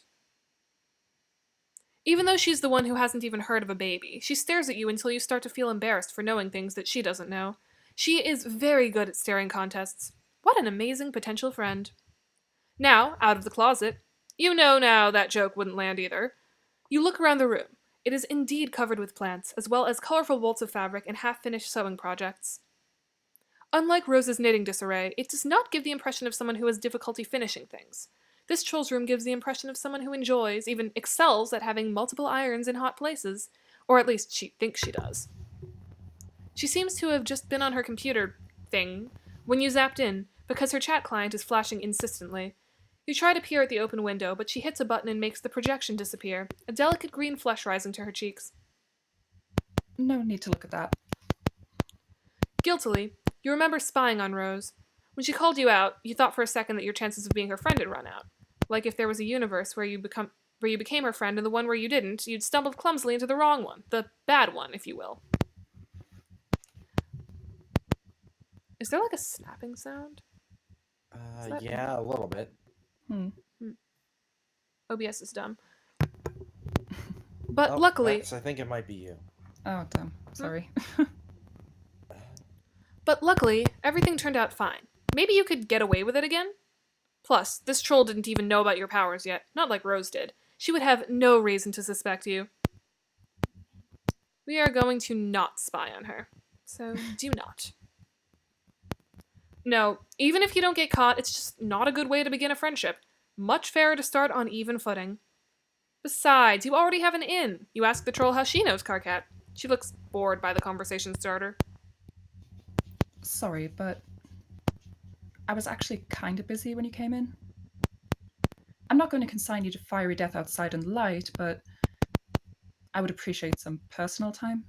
Even though she's the one who hasn't even heard of a baby, she stares at you until you start to feel embarrassed for knowing things that she doesn't know. She is very good at staring contests. What an amazing potential friend. Now, out of the closet, you know now that joke wouldn't land either. You look around the room. It is indeed covered with plants, as well as colorful bolts of fabric and half-finished sewing projects. Unlike Rose's knitting disarray, it does not give the impression of someone who has difficulty finishing things. This troll's room gives the impression of someone who enjoys, even excels at having multiple irons in hot places, or at least she thinks she does. She seems to have just been on her computer thing when you zapped in, because her chat client is flashing insistently. You try to peer at the open window, but she hits a button and makes the projection disappear, a delicate green flush rising to her cheeks. No need to look at that. Guiltily, you remember spying on Rose. When she called you out, you thought for a second that your chances of being her friend had run out. Like if there was a universe where you became her friend and the one where you didn't, you'd stumbled clumsily into the wrong one. The bad one, if you will. Is there like a snapping sound? Yeah, a little bit. OBS is dumb. But Oh, luckily... Max, I think it might be you. Oh, damn. Sorry. But luckily, everything turned out fine. Maybe you could get away with it again? Plus, this troll didn't even know about your powers yet, not like Rose did. She would have no reason to suspect you. We are going to not spy on her. So, do not. No, even if you don't get caught, it's just not a good way to begin a friendship. Much fairer to start on even footing. Besides, you already have an in. You ask the troll how she knows Karkat. She looks bored by the conversation starter. Sorry, but I was actually kind of busy when you came in. I'm not going to consign you to fiery death outside in the light, but I would appreciate some personal time.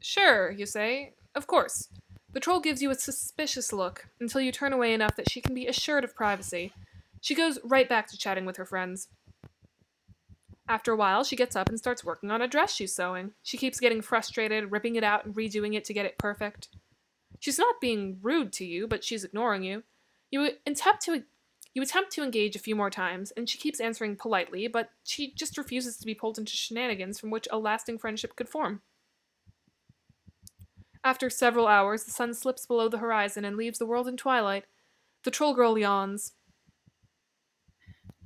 Sure, you say. Of course. The troll gives you a suspicious look until you turn away enough that she can be assured of privacy. She goes right back to chatting with her friends. After a while, she gets up and starts working on a dress she's sewing. She keeps getting frustrated, ripping it out and redoing it to get it perfect. She's not being rude to you, but she's ignoring you. You attempt to engage a few more times, and she keeps answering politely, but she just refuses to be pulled into shenanigans from which a lasting friendship could form. After several hours, the sun slips below the horizon and leaves the world in twilight. The troll girl yawns.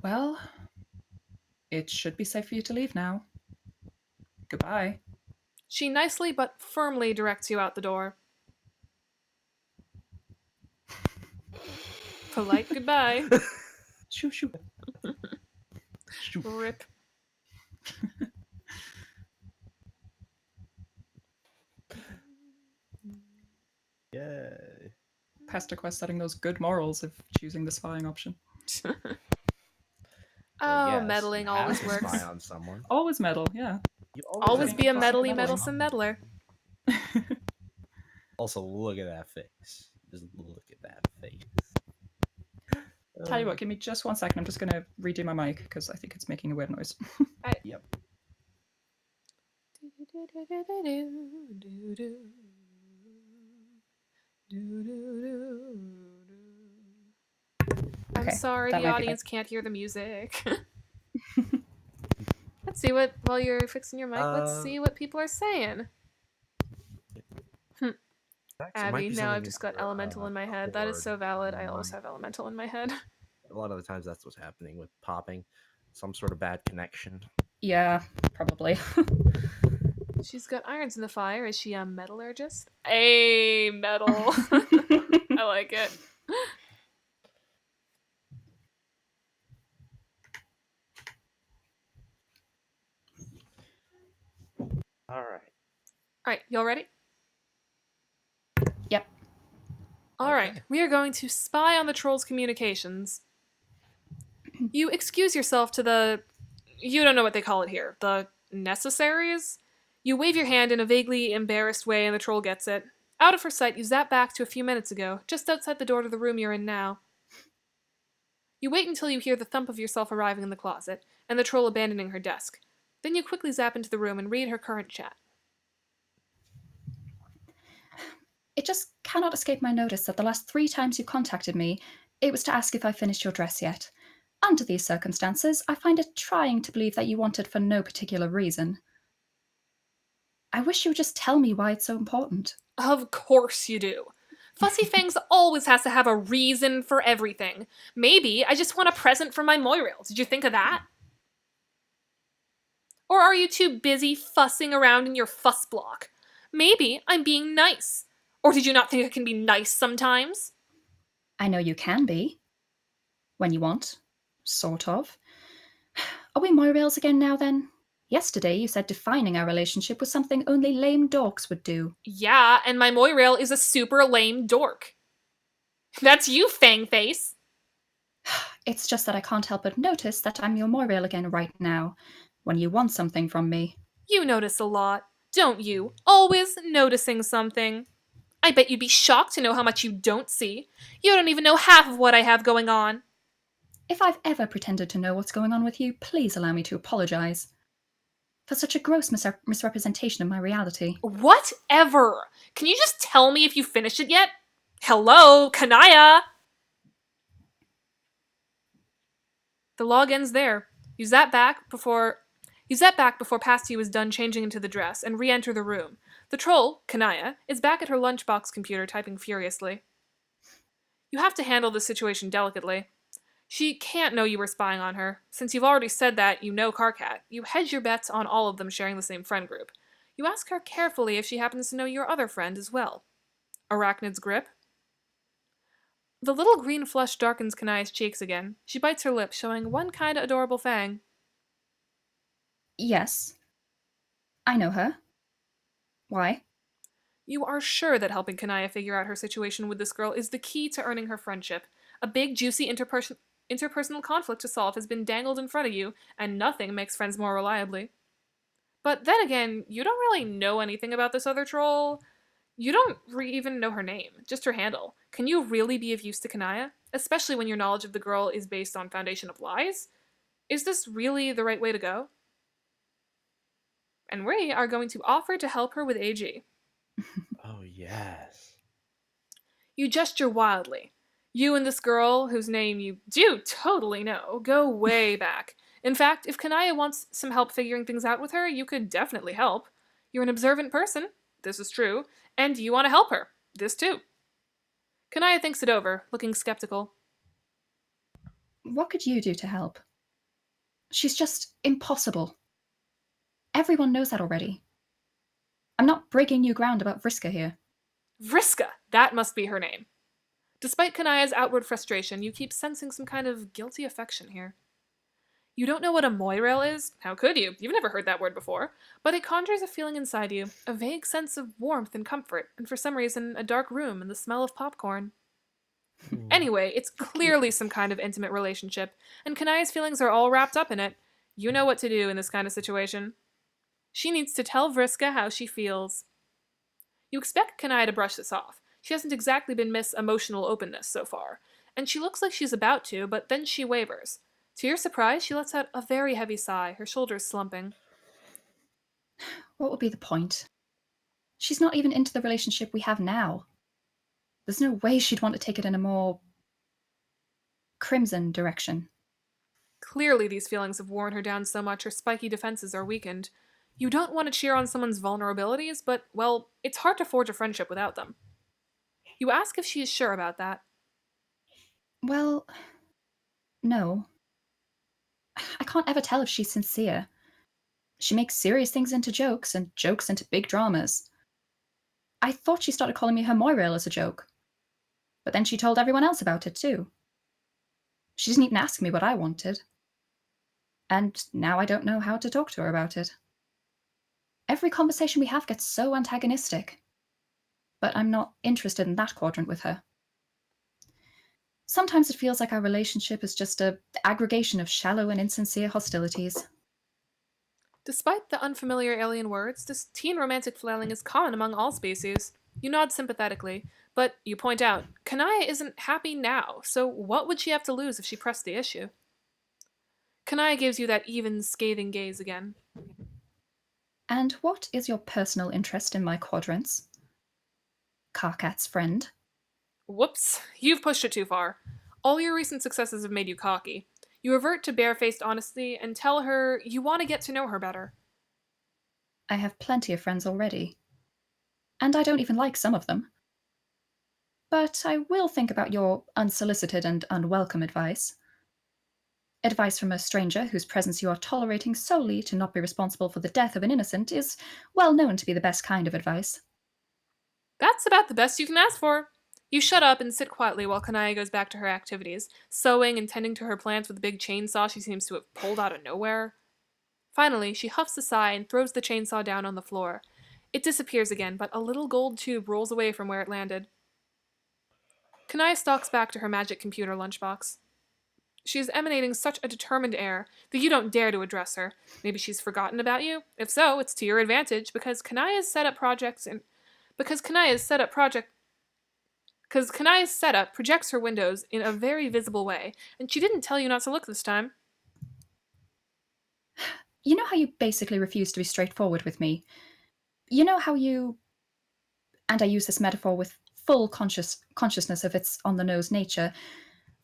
Well, it should be safe for you to leave now. Goodbye. She nicely but firmly directs you out the door. Polite goodbye. Shoo shoo. Rip. Yay. Pesterquest setting those good morals of choosing the spying option. Well, Oh, yes, meddling you have always to works. spy on someone. Always meddle, yeah. You Always have be to a spy on meddly, someone. meddlesome meddler. Also, look at that face. Just look at that face. Tell you what, give me just 1 second. I'm just going to redo my mic because I think it's making a weird noise. Yep. I'm sorry, that the might be audience can't hear the music. Let's see what, while you're fixing your mic, let's see what people are saying. Abby, now I've just got elemental in my head. That is so valid. I always have elemental in my head. A lot of the times that's what's happening with popping. Some sort of bad connection. Yeah, probably. She's got irons in the fire. Is she a metallurgist? A metal. I like it. All right. Alright, y'all ready? Yep. Alright, Okay. we are going to spy on the troll's communications. You excuse yourself to the... You don't know what they call it here. The necessaries? You wave your hand in a vaguely embarrassed way and the troll gets it. Out of her sight, you zap back to a few minutes ago, just outside the door to the room you're in now. You wait until you hear the thump of yourself arriving in the closet, and the troll abandoning her desk. Then you quickly zap into the room and read her current chat. It just cannot escape my notice that the last 3 times you contacted me, it was to ask if I finished your dress yet. Under these circumstances, I find it trying to believe that you want it for no particular reason. I wish you would just tell me why it's so important. Of course you do. Fussy Fangs always has to have a reason for everything. Maybe I just want a present from my Moirail. Did you think of that? Or are you too busy fussing around in your fuss block? Maybe I'm being nice. Or did you not think I can be nice sometimes? I know you can be. When you want. Sort of. Are we Moirails again now then? Yesterday you said defining our relationship was something only lame dorks would do. Yeah, and my Moirail is a super lame dork. That's you, Fangface. It's just that I can't help but notice that I'm your Moirail again right now, when you want something from me. You notice a lot, don't you? Always noticing something. I bet you'd be shocked to know how much you don't see. You don't even know half of what I have going on. If I've ever pretended to know what's going on with you, please allow me to apologize for such a gross misrepresentation of my reality. Whatever. Can you just tell me if you finished it yet? Hello, Kanaya! The log ends there. You zap back before Pasty was done changing into the dress and re-enter the room. The troll, Kanaya, is back at her lunchbox computer typing furiously. You have to handle this situation delicately. She can't know you were spying on her. Since you've already said that you know Karkat, you hedge your bets on all of them sharing the same friend group. You ask her carefully if she happens to know your other friend as well. Arachnid's grip? The little green flush darkens Kanaya's cheeks again. She bites her lip, showing one kinda adorable fang. Yes. I know her. Why? You are sure that helping Kanaya figure out her situation with this girl is the key to earning her friendship. A big, juicy interpersonal conflict to solve has been dangled in front of you, and nothing makes friends more reliably. But then again, you don't really know anything about this other troll. You don't even know her name, just her handle. Can you really be of use to Kanaya? Especially when your knowledge of the girl is based on foundation of lies? Is this really the right way to go? And we are going to offer to help her with AG. Oh, yes. You gesture wildly. You and this girl, whose name you do totally know, go way back. In fact, if Kanaya wants some help figuring things out with her, you could definitely help. You're an observant person, this is true, and you want to help her, this too. Kanaya thinks it over, looking skeptical. What could you do to help? She's just impossible. Everyone knows that already. I'm not breaking new ground about Vriska here. Vriska, that must be her name. Despite Kanaya's outward frustration, you keep sensing some kind of guilty affection here. You don't know what a moirail is? How could you? You've never heard that word before. But it conjures a feeling inside you, a vague sense of warmth and comfort, and for some reason, a dark room and the smell of popcorn. Anyway, it's clearly some kind of intimate relationship, and Kanaya's feelings are all wrapped up in it. You know what to do in this kind of situation. She needs to tell Vriska how she feels. You expect Kanaya to brush this off. She hasn't exactly been Miss Emotional Openness so far, and she looks like she's about to, but then she wavers. To your surprise, she lets out a very heavy sigh, her shoulders slumping. What would be the point? She's not even into the relationship we have now. There's no way she'd want to take it in a more crimson direction. Clearly, these feelings have worn her down so much her spiky defenses are weakened. You don't want to cheer on someone's vulnerabilities, but, well, it's hard to forge a friendship without them. You ask if she is sure about that. Well, no. I can't ever tell if she's sincere. She makes serious things into jokes, and jokes into big dramas. I thought she started calling me her Moirail as a joke. But then she told everyone else about it too. She didn't even ask me what I wanted. And now I don't know how to talk to her about it. Every conversation we have gets so antagonistic. But I'm not interested in that quadrant with her. Sometimes it feels like our relationship is just an aggregation of shallow and insincere hostilities. Despite the unfamiliar alien words, this teen romantic flailing is common among all species. You nod sympathetically, but you point out, Kanaya isn't happy now, so what would she have to lose if she pressed the issue? Kanaya gives you that even, scathing gaze again. And what is your personal interest in my quadrants? Karkat's friend. Whoops, you've pushed it too far. All your recent successes have made you cocky. You revert to barefaced honesty and tell her you want to get to know her better. I have plenty of friends already. And I don't even like some of them. But I will think about your unsolicited and unwelcome advice. Advice from a stranger whose presence you are tolerating solely to not be responsible for the death of an innocent is well known to be the best kind of advice. That's about the best you can ask for. You shut up and sit quietly while Kanaya goes back to her activities, sewing and tending to her plants with a big chainsaw she seems to have pulled out of nowhere. Finally, she huffs a sigh and throws the chainsaw down on the floor. It disappears again, but a little gold tube rolls away from where it landed. Kanaya stalks back to her magic computer lunchbox. She is emanating such a determined air that you don't dare to address her. Maybe she's forgotten about you? If so, it's to your advantage because Kanaya's setup projects and because Kanaya's setup projects her windows in a very visible way, and she didn't tell you not to look this time. You know how you basically refuse to be straightforward with me? You know how you, and I use this metaphor with full consciousness of its on-the-nose nature,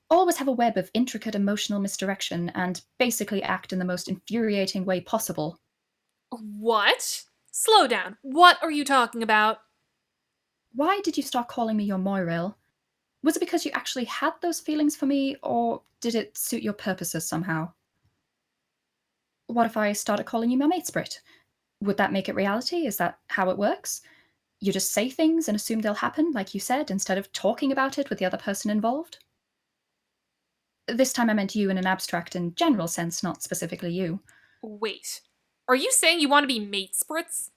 always have a web of intricate emotional misdirection and basically act in the most infuriating way possible. What? Slow down. What are you talking about? Why did you start calling me your Moirail? Was it because you actually had those feelings for me, or did it suit your purposes somehow? What if I started calling you my matesprit? Would that make it reality? Is that how it works? You just say things and assume they'll happen, like you said, instead of talking about it with the other person involved? This time I meant you in an abstract and general sense, not specifically you. Wait. Are you saying you want to be matesprits?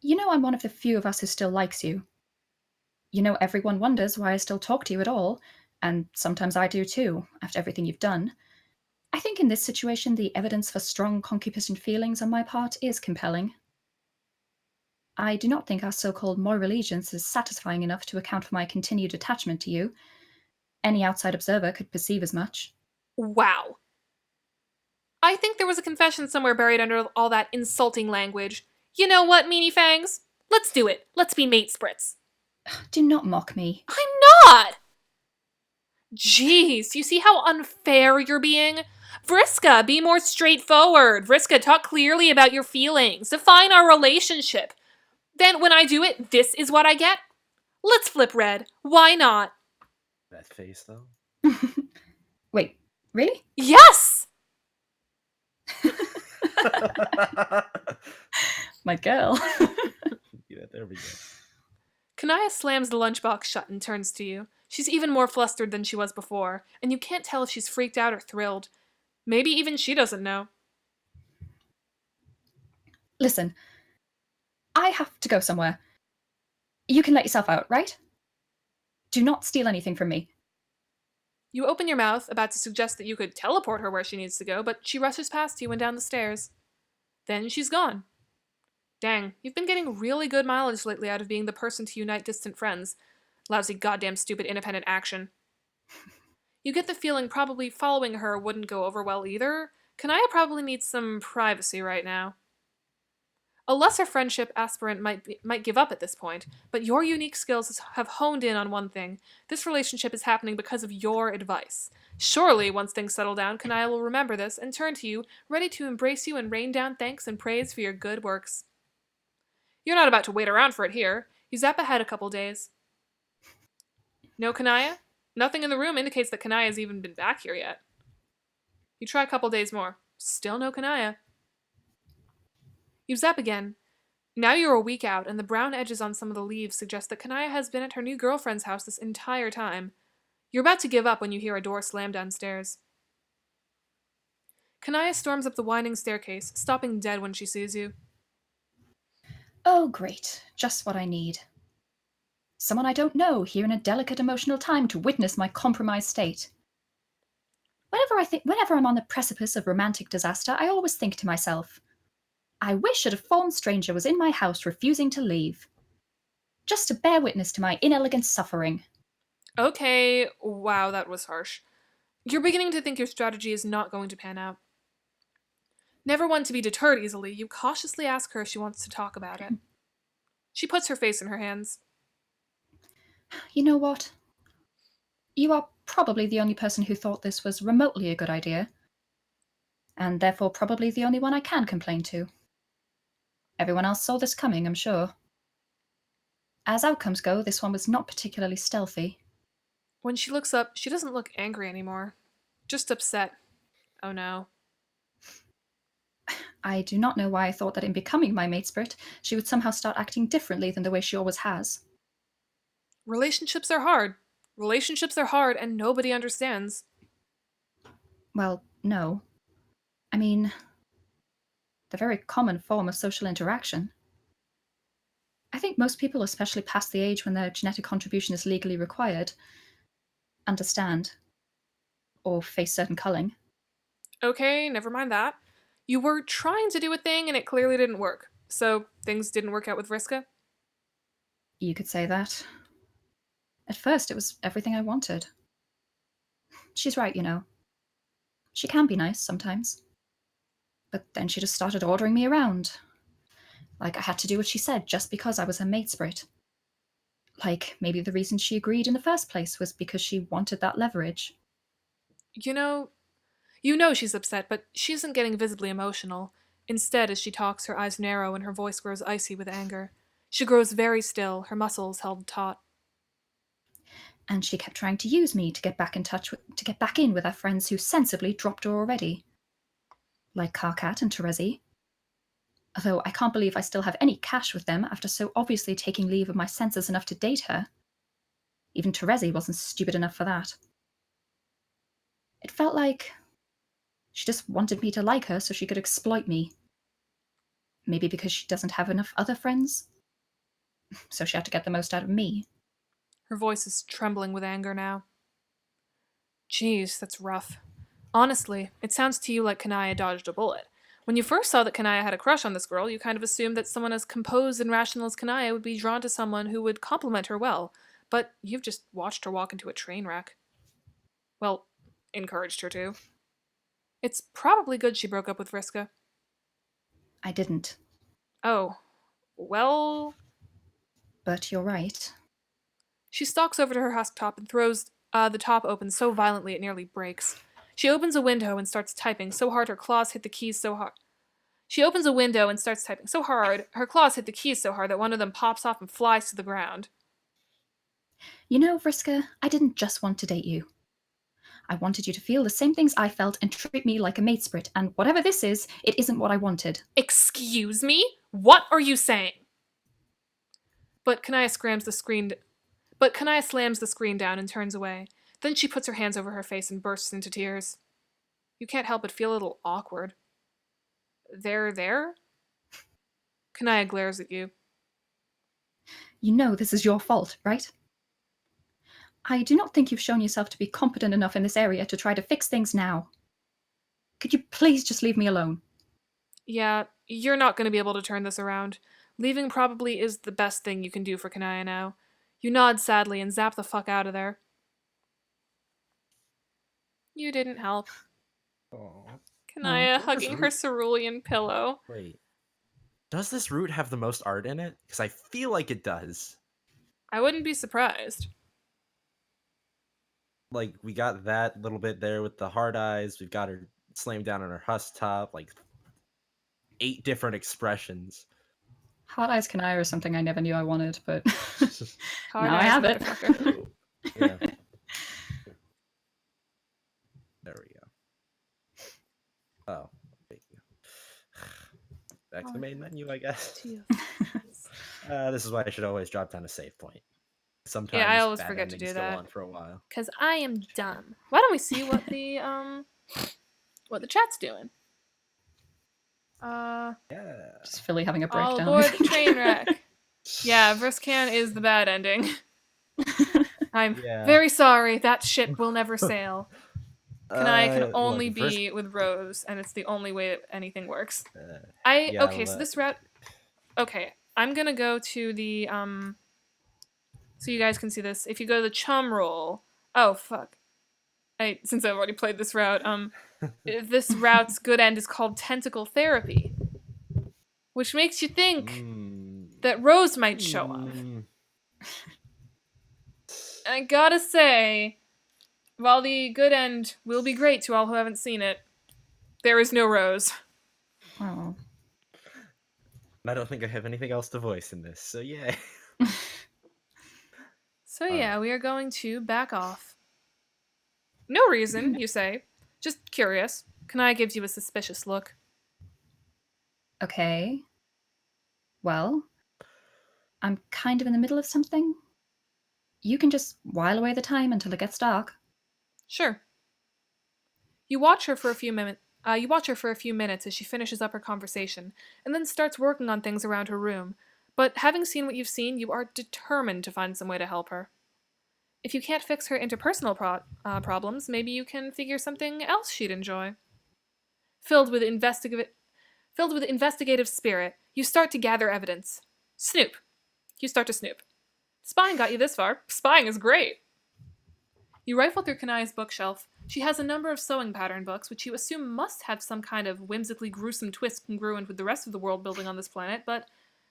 You know I'm one of the few of us who still likes you. You know everyone wonders why I still talk to you at all, and sometimes I do too, after everything you've done. I think in this situation the evidence for strong concupiscent feelings on my part is compelling. I do not think our so-called moral allegiance is satisfying enough to account for my continued attachment to you. Any outside observer could perceive as much. Wow. I think there was a confession somewhere buried under all that insulting language. You know what, Meanie Fangs? Let's do it. Let's be matesprits. Do not mock me. I'm not! Jeez, you see how unfair you're being? Vriska, be more straightforward. Vriska, talk clearly about your feelings. Define our relationship. Then when I do it, this is what I get? Let's flip red. Why not? That face, though. Wait, really? Yes! My girl. Yeah, there we go. Kanaya slams the lunchbox shut and turns to you. She's even more flustered than she was before, and you can't tell if she's freaked out or thrilled. Maybe even she doesn't know. Listen, I have to go somewhere. You can let yourself out, right? Do not steal anything from me. You open your mouth, about to suggest that you could teleport her where she needs to go, but she rushes past you and down the stairs. Then she's gone. Dang, you've been getting really good mileage lately out of being the person to unite distant friends. Lousy goddamn stupid independent action. You get the feeling probably following her wouldn't go over well either. Kanaya probably needs some privacy right now. A lesser friendship aspirant might give up at this point, but your unique skills have honed in on one thing. This relationship is happening because of your advice. Surely, once things settle down, Kanaya will remember this and turn to you, ready to embrace you and rain down thanks and praise for your good works. You're not about to wait around for it here. You zap ahead a couple days. No Kanaya? Nothing in the room indicates that Kanaya's even been back here yet. You try a couple days more. Still no Kanaya. You zap again. Now you're a week out, and the brown edges on some of the leaves suggest that Kanaya has been at her new girlfriend's house this entire time. You're about to give up when you hear a door slam downstairs. Kanaya storms up the winding staircase, stopping dead when she sees you. Oh, great. Just what I need. Someone I don't know here in a delicate emotional time to witness my compromised state. Whenever I'm on the precipice of romantic disaster, I always think to myself, I wish a deformed stranger was in my house refusing to leave. Just to bear witness to my inelegant suffering. Okay, wow, that was harsh. You're beginning to think your strategy is not going to pan out. Never one to be deterred easily, you cautiously ask her if she wants to talk about it. She puts her face in her hands. You know what? You are probably the only person who thought this was remotely a good idea, and therefore probably the only one I can complain to. Everyone else saw this coming, I'm sure. As outcomes go, this one was not particularly stealthy. When she looks up, she doesn't look angry anymore. Just upset. Oh no. I do not know why I thought that in becoming my mate spirit, she would somehow start acting differently than the way she always has. Relationships are hard. Relationships are hard, and nobody understands. Well, no. I mean, the very common form of social interaction. I think most people, especially past the age when their genetic contribution is legally required, understand or face certain culling. Okay, never mind that. You were trying to do a thing and it clearly didn't work. So, things didn't work out with Vriska? You could say that. At first, it was everything I wanted. She's right, you know. She can be nice sometimes. But then she just started ordering me around. Like I had to do what she said just because I was her mate spirit. Like maybe the reason she agreed in the first place was because she wanted that leverage. You know she's upset, but she isn't getting visibly emotional. Instead, as she talks, her eyes narrow and her voice grows icy with anger. She grows very still, her muscles held taut. And she kept trying to use me to get back in with our friends who sensibly dropped her already. Like Karkat and Terezi. Although I can't believe I still have any cash with them after so obviously taking leave of my senses enough to date her. Even Terezi wasn't stupid enough for that. It felt like she just wanted me to like her so she could exploit me. Maybe because she doesn't have enough other friends? So she had to get the most out of me. Her voice is trembling with anger now. Jeez, that's rough. Honestly, it sounds to you like Kanaya dodged a bullet. When you first saw that Kanaya had a crush on this girl, you kind of assumed that someone as composed and rational as Kanaya would be drawn to someone who would compliment her well, but you've just watched her walk into a train wreck. Well, encouraged her to. It's probably good she broke up with Vriska. I didn't. Oh, well. But you're right. She stalks over to her husk top and throws the top open so violently it nearly breaks. She opens a window and starts typing so hard her claws hit the keys so hard. She opens a window and starts typing so hard her claws hit the keys so hard that one of them pops off and flies to the ground. You know, Vriska, I didn't just want to date you. I wanted you to feel the same things I felt and treat me like a mate spirit, and whatever this is, it isn't what I wanted. Excuse me? What are you saying? But Kanaya slams the screen down and turns away. Then she puts her hands over her face and bursts into tears. You can't help but feel a little awkward. They're there? Kanaya glares at you. You know this is your fault, right? I do not think you've shown yourself to be competent enough in this area to try to fix things now. Could you please just leave me alone? Yeah, you're not going to be able to turn this around. Leaving probably is the best thing you can do for Kanaya now. You nod sadly and zap the fuck out of there. You didn't help. Aw. Kanaya Does this hugging her root- cerulean pillow. Wait. Does this root have the most art in it? Because I feel like it does. I wouldn't be surprised. Like, we got that little bit there with the hard eyes. We've got her slammed down on her husk top. Like, 8 different expressions. Hot Eyes Kanaya is something I never knew I wanted, but Hard now I eyes, have it. motherfucker. Yeah. There we go. Oh. Wait. Back to the main menu, I guess. This is why I should always drop down a save point. Sometimes Yeah, I always bad forget to endings do go that. on for a while. Because I am dumb. Why don't we see what the chat's doing? Yeah. Just Philly having a All breakdown. aboard the train wreck. Yeah, Verscan is the bad ending. I'm Yeah. very sorry, that ship will never sail. Kanaya can only look, be with Rose, and it's the only way that anything works. yeah, Okay, so this route... Okay, I'm gonna go to the, so you guys can see this. If you go to the chum roll... Oh, fuck. Since I've already played this route, this route's good end is called Tentacle Therapy. Which makes you think that Rose might show up. I gotta say, while the good end will be great to all who haven't seen it, there is no Rose. Oh. I don't think I have anything else to voice in this, so yeah. So yeah, we are going to back off. No reason, you say. Just curious. Kanaya gives you a suspicious look. Okay. Well, I'm kind of in the middle of something. You can just while away the time until it gets dark. Sure. You watch her for a few minutes. You watch her for a few minutes as she finishes up her conversation, and then starts working on things around her room. But having seen what you've seen, you are determined to find some way to help her. If you can't fix her interpersonal problems, maybe you can figure something else she'd enjoy. Filled with investigative spirit, you start to gather evidence. Snoop. You start to snoop. Spying got you this far. Spying is great. You rifle through Kanaya's bookshelf. She has a number of sewing pattern books, which you assume must have some kind of whimsically gruesome twist congruent with the rest of the world building on this planet, but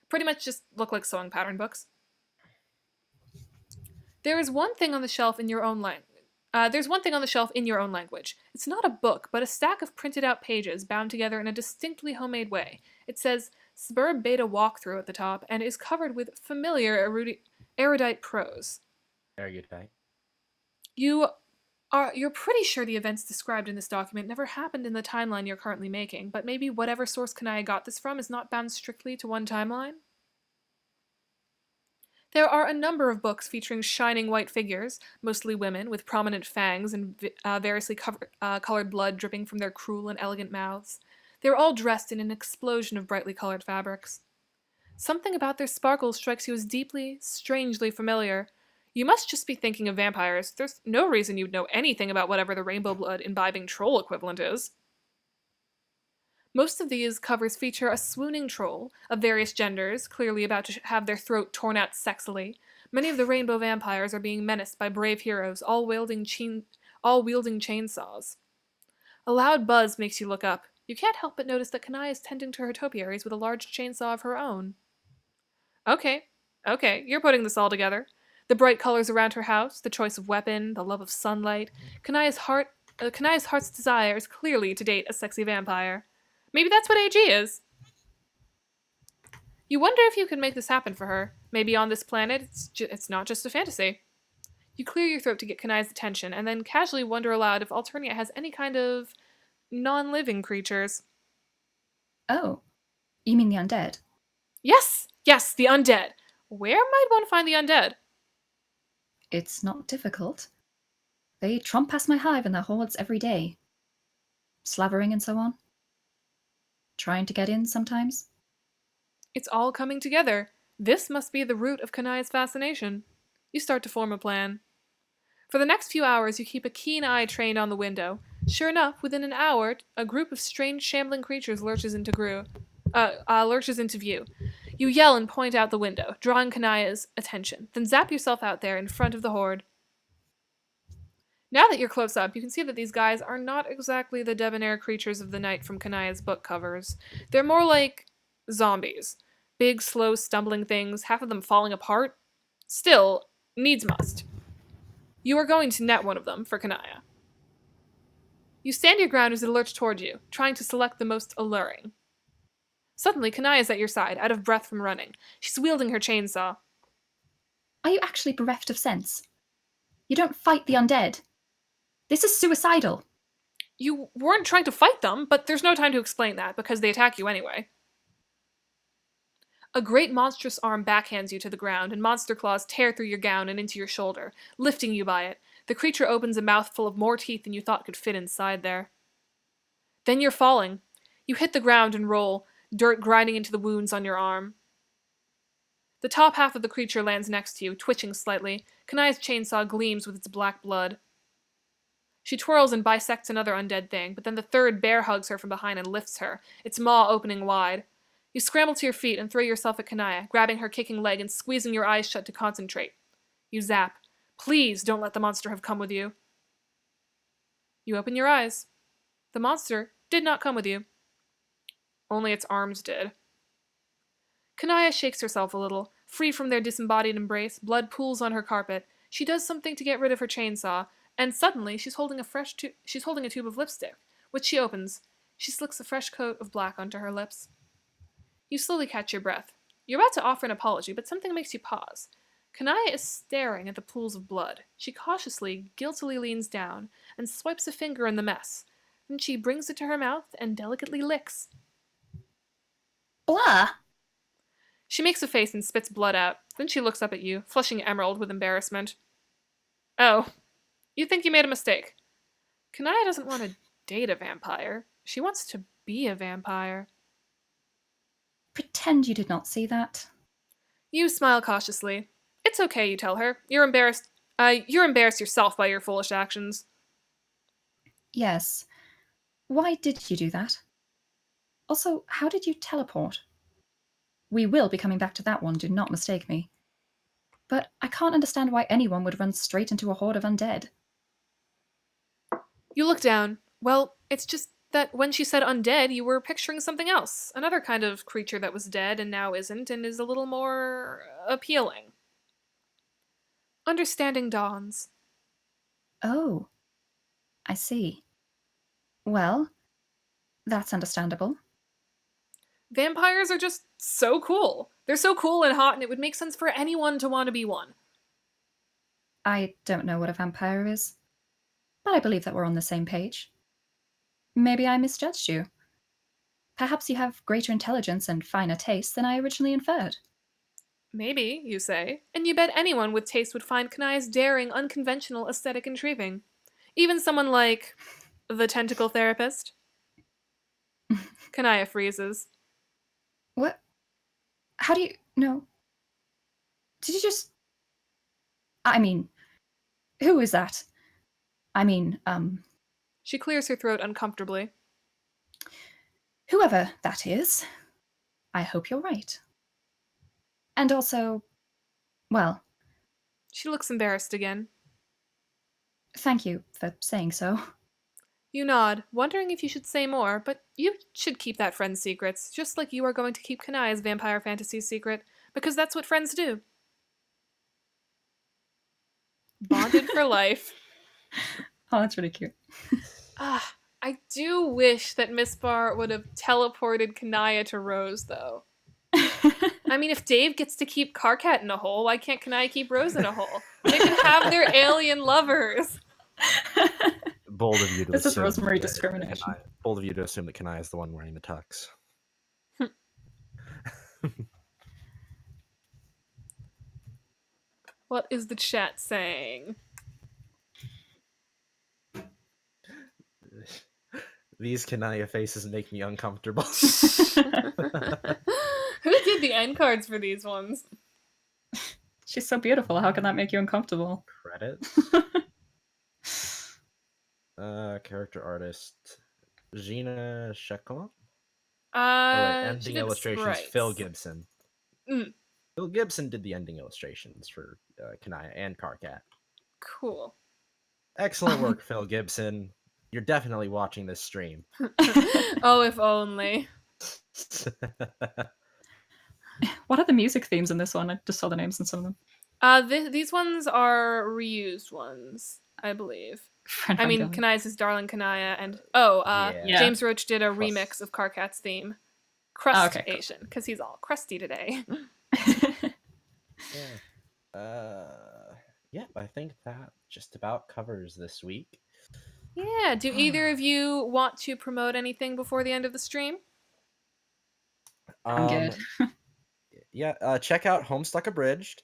pretty much just look like sewing pattern books. There is one thing on the shelf in your own language. It's not a book, but a stack of printed out pages bound together in a distinctly homemade way. It says Suburb Beta Walkthrough at the top and is covered with familiar erudite prose. Erudite. You're pretty sure the events described in this document never happened in the timeline you're currently making, but maybe whatever source Kanaya got this from is not bound strictly to one timeline? There are a number of books featuring shining white figures, mostly women, with prominent fangs and variously colored blood dripping from their cruel and elegant mouths. They're all dressed in an explosion of brightly colored fabrics. Something about their sparkle strikes you as deeply, strangely familiar. You must just be thinking of vampires. There's no reason you'd know anything about whatever the rainbow blood imbibing troll equivalent is. Most of these covers feature a swooning troll of various genders, clearly about to have their throat torn out sexily. Many of the rainbow vampires are being menaced by brave heroes, all wielding chainsaws. A loud buzz makes you look up. You can't help but notice that Kanaya is tending to her topiaries with a large chainsaw of her own. Okay, you're putting this all together. The bright colors around her house, the choice of weapon, the love of sunlight. Kanaya's heart's desire is clearly to date a sexy vampire. Maybe that's what AG is. You wonder if you could make this happen for her. Maybe on this planet, it's not just a fantasy. You clear your throat to get Kanaya's attention, and then casually wonder aloud if Alternia has any kind of non-living creatures. Oh, you mean the undead? Yes, the undead. Where might one find the undead? It's not difficult. They tromp past my hive in their hordes every day. slavering and so on? Trying to get in sometimes? It's all coming together. This must be the root of Kanaya's fascination. You start to form a plan. For the next few hours, you keep a keen eye trained on the window. Sure enough, within an hour, a group of strange, shambling creatures lurches into view. You yell and point out the window, drawing Kanaya's attention, then zap yourself out there in front of the horde. Now that you're close up, you can see that these guys are not exactly the debonair creatures of the night from Kanaya's book covers. They're more like zombies. Big, slow, stumbling things, half of them falling apart. Still, needs must. You are going to net one of them for Kanaya. You stand your ground as it lurches toward you, trying to select the most alluring. Suddenly, Kanaya is at your side, out of breath from running. She's wielding her chainsaw. Are you actually bereft of sense? You don't fight the undead. This is suicidal. You weren't trying to fight them, but there's no time to explain that, because they attack you anyway. A great monstrous arm backhands you to the ground, and monster claws tear through your gown and into your shoulder, lifting you by it. The creature opens a mouth full of more teeth than you thought could fit inside there. Then you're falling. You hit the ground and roll, dirt grinding into the wounds on your arm. The top half of the creature lands next to you, twitching slightly. Kanaya's chainsaw gleams with its black blood. She twirls and bisects another undead thing, but then the third bear hugs her from behind and lifts her, its maw opening wide. You scramble to your feet and throw yourself at Kanaya, grabbing her kicking leg and squeezing your eyes shut to concentrate. You zap. Please don't let the monster have come with you. You open your eyes. The monster did not come with you. Only its arms did. Kanaya shakes herself a little. Free from their disembodied embrace, blood pools on her carpet. She does something to get rid of her chainsaw, and suddenly she's holding a tube of lipstick, which she opens. She slicks a fresh coat of black onto her lips. You slowly catch your breath. You're about to offer an apology, but something makes you pause. Kanaya is staring at the pools of blood. She cautiously, guiltily leans down and swipes a finger in the mess. Then she brings it to her mouth and delicately licks. Blah! She makes a face and spits blood out. Then she looks up at you, flushing emerald with embarrassment. Oh, you think you made a mistake. Kanaya doesn't want to date a vampire. She wants to be a vampire. Pretend you did not see that. You smile cautiously. It's okay, you tell her. You're embarrassed yourself by your foolish actions. Yes. Why did you do that? Also, how did you teleport? We will be coming back to that one, do not mistake me. But I can't understand why anyone would run straight into a horde of undead. You look down. Well, it's just that when she said undead, you were picturing something else. Another kind of creature that was dead and now isn't and is a little more appealing. Understanding dawns. Oh. I see. Well, that's understandable. Vampires are just so cool. They're so cool and hot, and it would make sense for anyone to want to be one. I don't know what a vampire is, but I believe that we're on the same page. Maybe I misjudged you. Perhaps you have greater intelligence and finer taste than I originally inferred. Maybe, you say, and you bet anyone with taste would find Kanaya's daring, unconventional aesthetic intriguing. Even someone like the tentacle therapist. Kanaya freezes. What? How do you know? Did you just... I mean, who is that? She clears her throat uncomfortably. Whoever that is, I hope you're right. And also, well... She looks embarrassed again. Thank you for saying so. You nod, wondering if you should say more, but you should keep that friend's secrets, just like you are going to keep Kanaya's vampire fantasy secret, because that's what friends do. Bonded for life. Oh, that's really cute. I do wish that Miss Barr would have teleported Kanaya to Rose, though. I mean, if Dave gets to keep Karkat in a hole, why can't Kanaya keep Rose in a hole? They can have their alien lovers. Bold of you to This is assume Rosemary that discrimination. Bold of you to assume that Kanaya is the one wearing the tux. What is the chat saying? These Kanaya faces make me uncomfortable. Who did the end cards for these ones? She's so beautiful. How can that make you uncomfortable? Credits. Character artist Gina Chacon. Oh wait, She ending did illustrations Phil sprites. Gibson. Mm. Phil Gibson did the ending illustrations for Kanaya and Karkat. Cool. Excellent work, Phil Gibson. You're definitely watching this stream. Oh, if only. What are the music themes in this one? I just saw the names in some of them. These ones are reused ones, I believe. Friend I from mean, Gilly. Kanaya's is Darling Kanaya, and Yeah. James Roach did a Crust. remix of Karkat's theme, Oh, okay, Crustation, because he's all crusty today. Yeah, I think that just about covers this week. Yeah, do either of you want to promote anything before the end of the stream? I'm good. Yeah, check out Homestuck Abridged.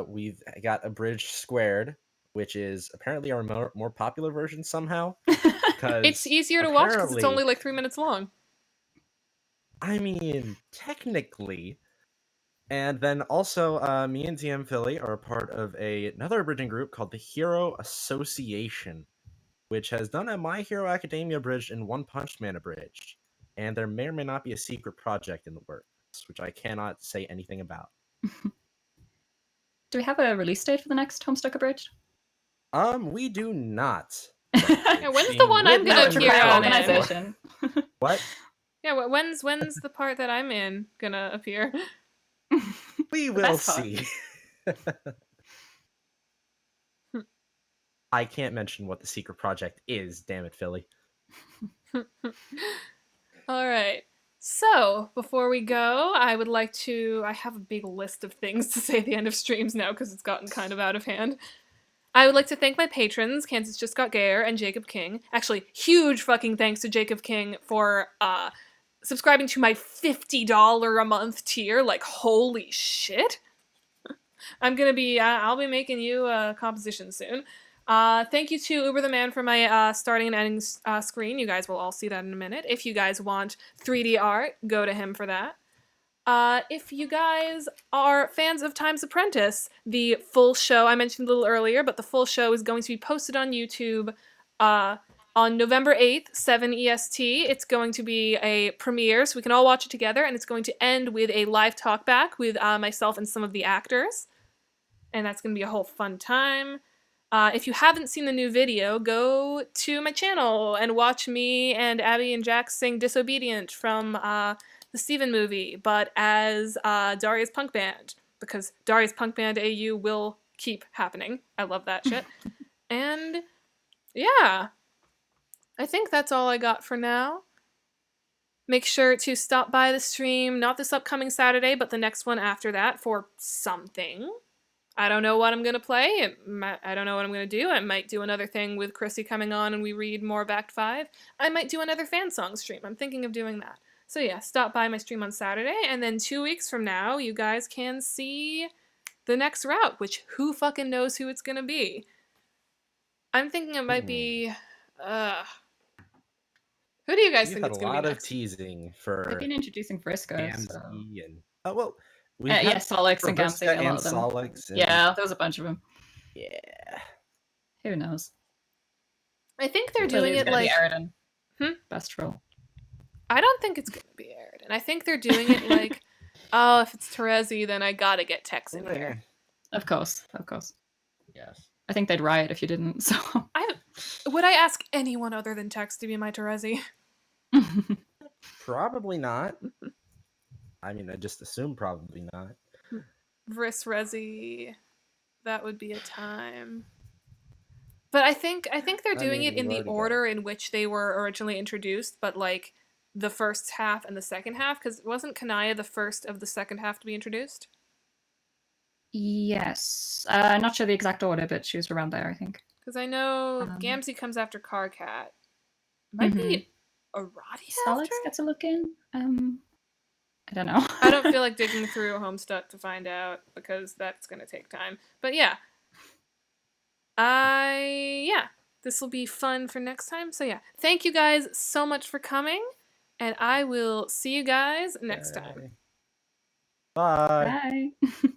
We've got Abridged Squared, which is apparently our more popular version somehow. It's easier to watch because it's apparently- only like 3 minutes long. I mean, technically. And then also, me and TM Philly are a part of another abridging group called the Hero Association, which has done a My Hero Academia abridged and One Punch Man abridged. And there may or may not be a secret project in the works, which I cannot say anything about. Do we have a release date for the next Homestuck Abridged? We do not. Yeah, when's the one I'm gonna appear on in? organization. What? Yeah, when's the part that I'm in gonna appear? We will best part. see. I can't mention what the secret project is, damn it, Philly. All right. So, before we go, I have a big list of things to say at the end of streams now because it's gotten kind of out of hand. I would like to thank my patrons, Kansas Just Got Gayer and Jacob King. Actually, huge fucking thanks to Jacob King for subscribing to my $50 a month tier. Like, holy shit. I'll be making you a composition soon. Thank you to UberTheMan for my starting and ending screen. You guys will all see that in a minute. If you guys want 3D art, go to him for that. If you guys are fans of Time's Apprentice, the full show, I mentioned a little earlier, but the full show is going to be posted on YouTube on November 8th, 7 EST. It's going to be a premiere, so we can all watch it together, and it's going to end with a live talkback with myself and some of the actors. And that's going to be a whole fun time. If you haven't seen the new video, go to my channel and watch me and Abby and Jack sing Disobedient from the Steven movie, but as Daria's Punk Band, because Daria's Punk Band AU will keep happening. I love that shit. And yeah, I think that's all I got for now. Make sure to stop by the stream, not this upcoming Saturday, but the next one after that for something. I don't know what I'm going to play. I don't know what I'm going to do. I might do another thing with Chrissy coming on and we read more of Act 5. I might do another fan song stream. I'm thinking of doing that. So yeah, stop by my stream on Saturday, and then 2 weeks from now, you guys can see the next route, which who fucking knows who it's going to be. I'm thinking it might be... Who do you guys think it's going to be next? You've had a lot of teasing for They've been introducing Frisco. Gamzee So. and... Oh, well... Yeah, Solix and Gamzee, a lot of them. Solix and... Yeah, there was a bunch of them. Yeah. Who knows? I think they're doing it like... Best troll. I don't think it's going to be Aridin. I think they're doing it like, oh, if it's Terezi, then I gotta get Tex in here. Of course. Yes. I think they'd riot if you didn't, so... Would I ask anyone other than Tex to be my Terezi? Probably not. I mean, I just assume probably not. Vriss Rezi, that would be a time. But I think they're doing it in the order in which they were originally introduced, but like the first half and the second half, because wasn't Kanaya the first of the second half to be introduced? Yes. Not sure the exact order, but she was around there, I think. Because I know Gamzee comes after Karkat. Might be Aradia Solix after? gets a look in. I don't know. I don't feel like digging through Homestuck to find out, because that's going to take time. But yeah. This will be fun for next time. So yeah, thank you guys so much for coming, and I will see you guys next time. Bye. Bye.